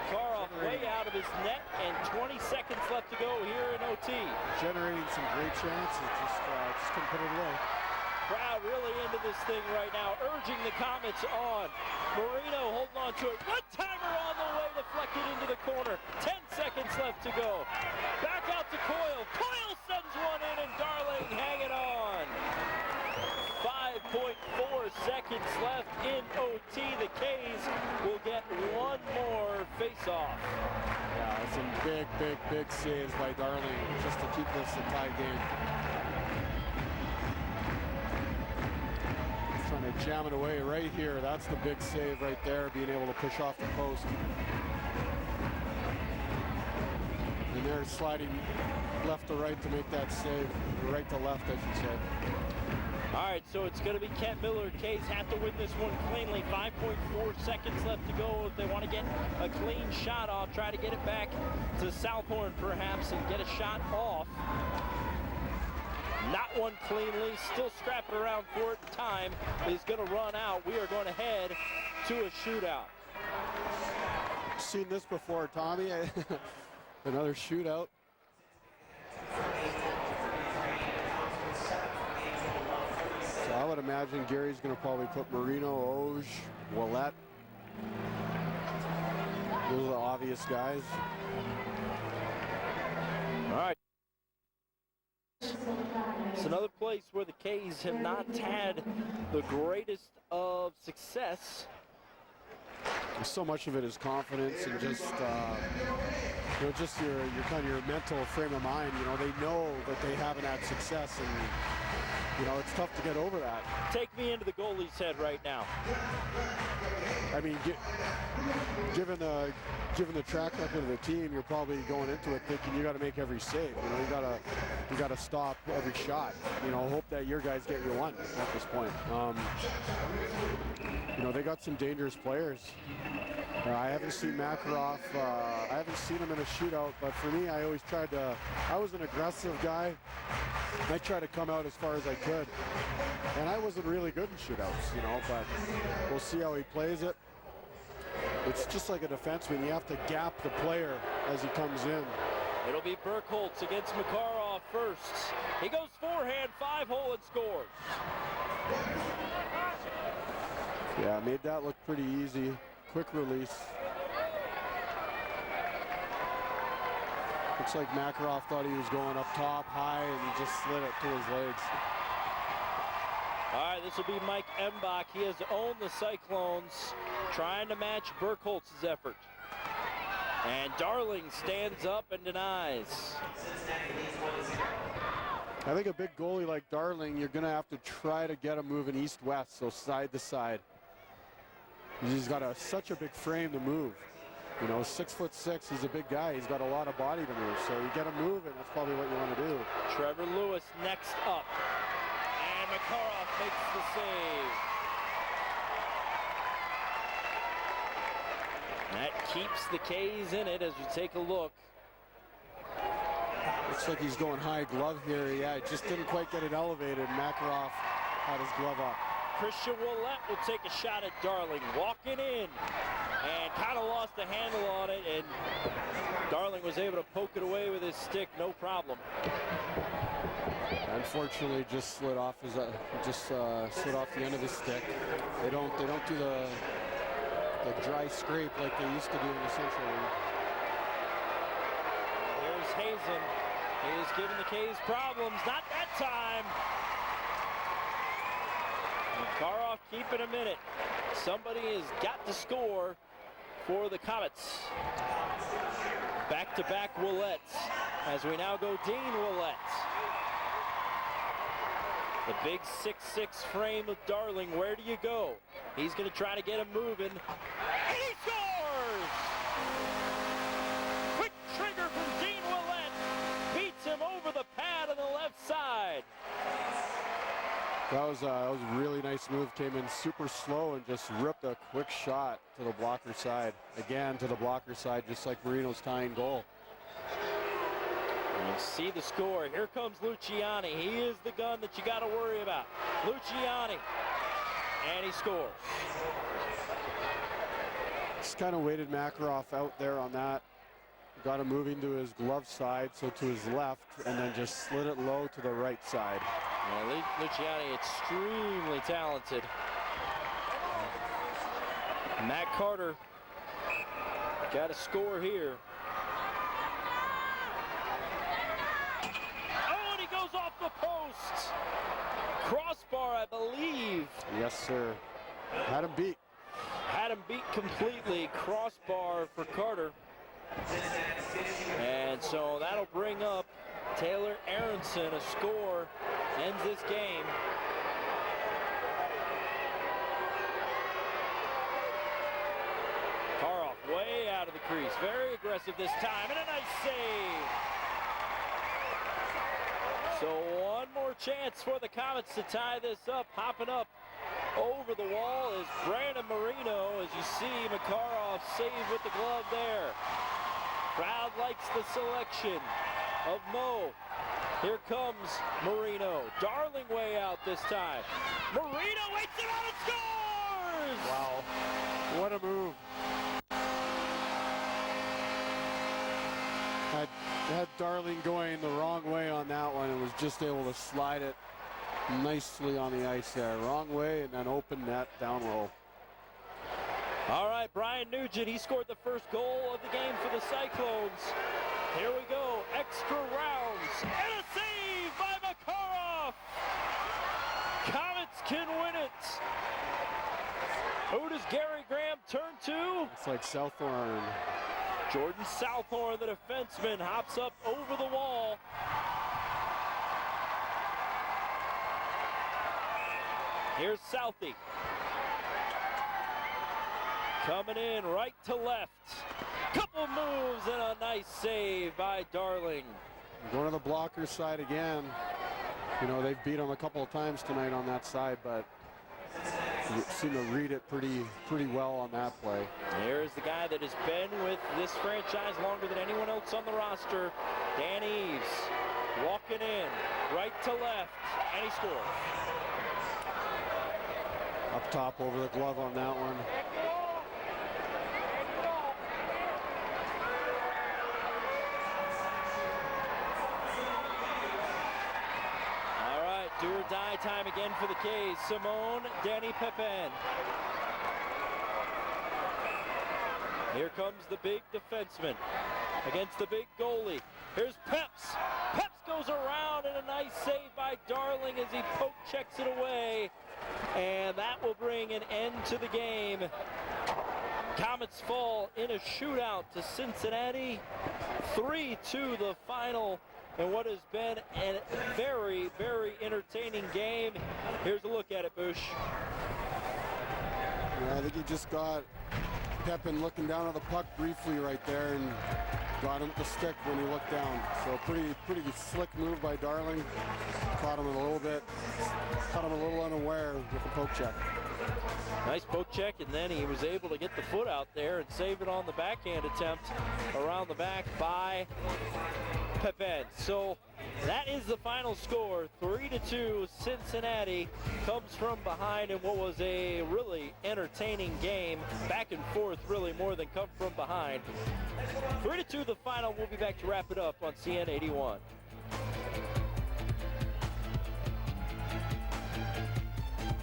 Makarov way out of his net, and 20 seconds left to go here in OT. Generating some great chances, just couldn't put it away. Crowd really into this thing right now, urging the Komets on. Marino holding on to it. One-timer on the way, deflected into the corner. 10 seconds left to go. Back out to Coyle. Coyle sends one in, and Darling hanging on. 5.4 seconds left in OT. The K's will get one more face-off. Yeah, some big saves by Darling just to keep this a tie game. He's trying to jam it away right here. That's the big save right there, being able to push off the post. And they're sliding left to right to make that save. Right to left, I should say. All right, so it's going to be Kent Miller. K's have to win this one cleanly. 5.4 seconds left to go if they want to get a clean shot off. Try to get it back to Southhorn perhaps and get a shot off. Not one cleanly, still scrapping around for it. Time is going to run out. We are going to head to a shootout. Seen this before, Tommy. Another shootout. So I would imagine Gary's going to probably put Marino, Auger, Ouellet. Those are the obvious guys. All right. It's another place where the K's have not had the greatest of success. So much of it is confidence and just, you know, just your kind of your mental frame of mind. You know, they know that they haven't had success, and you know, it's tough to get over that. Take me into the goalie's head right now. I mean, given the track record of the team, you're probably going into it thinking you got to make every save. You know, you got to stop every shot. You know, hope that your guys get you one at this point. You know, they got some dangerous players. I haven't seen Makarov. I haven't seen him in a shootout, but for me, I always tried to. I was an aggressive guy. I tried to come out as far as I could, and I wasn't really good in shootouts, you know. But we'll see how he plays it. It's just like a defenseman. You have to gap the player as he comes in. It'll be Burkholz against Makarov first. He goes forehand, 5-hole and scores. Yeah, made that look pretty easy. Quick release. Looks like Makarov thought he was going up top high, and he just slid it to his legs. All right, this will be Mike Embach. He has owned the Cyclones, trying to match Burkholz's effort. And Darling stands up and denies. I think a big goalie like Darling, you're going to have to try to get him moving east-west, so side to side. He's got such a big frame to move. You know, 6'6", he's a big guy. He's got a lot of body to move, so you get him moving, that's probably what you want to do. Trevor Lewis next up. And Makarov makes the save. That keeps the K's in it as we take a look. Looks like he's going high glove here. Yeah, it just didn't quite get it elevated. Makarov had his glove up. Christian Ouellet will take a shot at Darling, walking in, and kind of lost the handle on it, and Darling was able to poke it away with his stick, no problem. Unfortunately, just slid off his slid off the end of his stick. They don't do the dry scrape like they used to do in the Central League. Here's Hazen. He is giving the K's problems. Not that time. Makarov keeping him in it. Somebody has got to score for the Komets. Back-to-back Ouellets as we now go Dean Ouellet. The big 6'6" frame of Darling. Where do you go? He's going to try to get him moving. And he scores! Quick trigger from Dean Ouellet. Beats him over the pad on the left side. That was a really nice move. Came in super slow and just ripped a quick shot to the blocker side. Again, to the blocker side, just like Marino's tying goal. And you see the score. Here comes Luciani. He is the gun that you got to worry about. Luciani. And he scores. Just kind of waited Makarov out there on that. Got him moving to his glove side, so to his left, and then just slid it low to the right side. Yeah, Luciani extremely talented. Matt Carter got a score here. Oh, and he goes off the post. Crossbar, I believe. Yes, sir. Had him beat. Had him beat completely. Crossbar for Carter. And so that'll bring up Taylor Aronson. A score ends this game. Makarov way out of the crease. Very aggressive this time, and a nice save. So one more chance for the Komets to tie this up. Hopping up over the wall is Brandon Marino. As you see, Makarov saved with the glove there. Crowd likes the selection of Mo. Here comes Marino. Darling way out this time. Marino waits him out and scores! Wow. What a move. Had Darling going the wrong way on that one and was just able to slide it nicely on the ice there. Wrong way and then open net down low. All right, Brian Nugent, he scored the first goal of the game for the Cyclones. Here we go, extra rounds, and a save by Makarov. Komets can win it. Who does Gary Graham turn to? It's like Southorn. Jordan Southorn, the defenseman, hops up over the wall. Here's Southey. Coming in right to left. Couple moves and a nice save by Darling. Going to the blocker side again. You know, they've beat them a couple of times tonight on that side, but you seem to read it pretty well on that play. Here's the guy that has been with this franchise longer than anyone else on the roster, Dan Eves. Walking in, right to left, and he scores. Up top over the glove on that one. All right, do or die time again for the K's. Simone, Danny Pepin. Here comes the big defenseman against the big goalie. Here's Peps. Peps goes around and a nice save by Darling as he poke checks it away. And that will bring an end to the game. Komets fall in a shootout to Cincinnati. 3-2 the final in what has been a very, very entertaining game. Here's a look at it, Bush. Yeah, I think he just got Pepin looking down at the puck briefly right there and got him to stick when he looked down. So pretty slick move by Darling. Caught him a little unaware with the poke check. Nice poke check, and then he was able to get the foot out there and save it on the backhand attempt around the back by Pepin. So that is the final score. 3-2. Cincinnati comes from behind in what was a really entertaining game. Back and forth, really, more than come from behind. 3-2 the final. We'll be back to wrap it up on CN 81.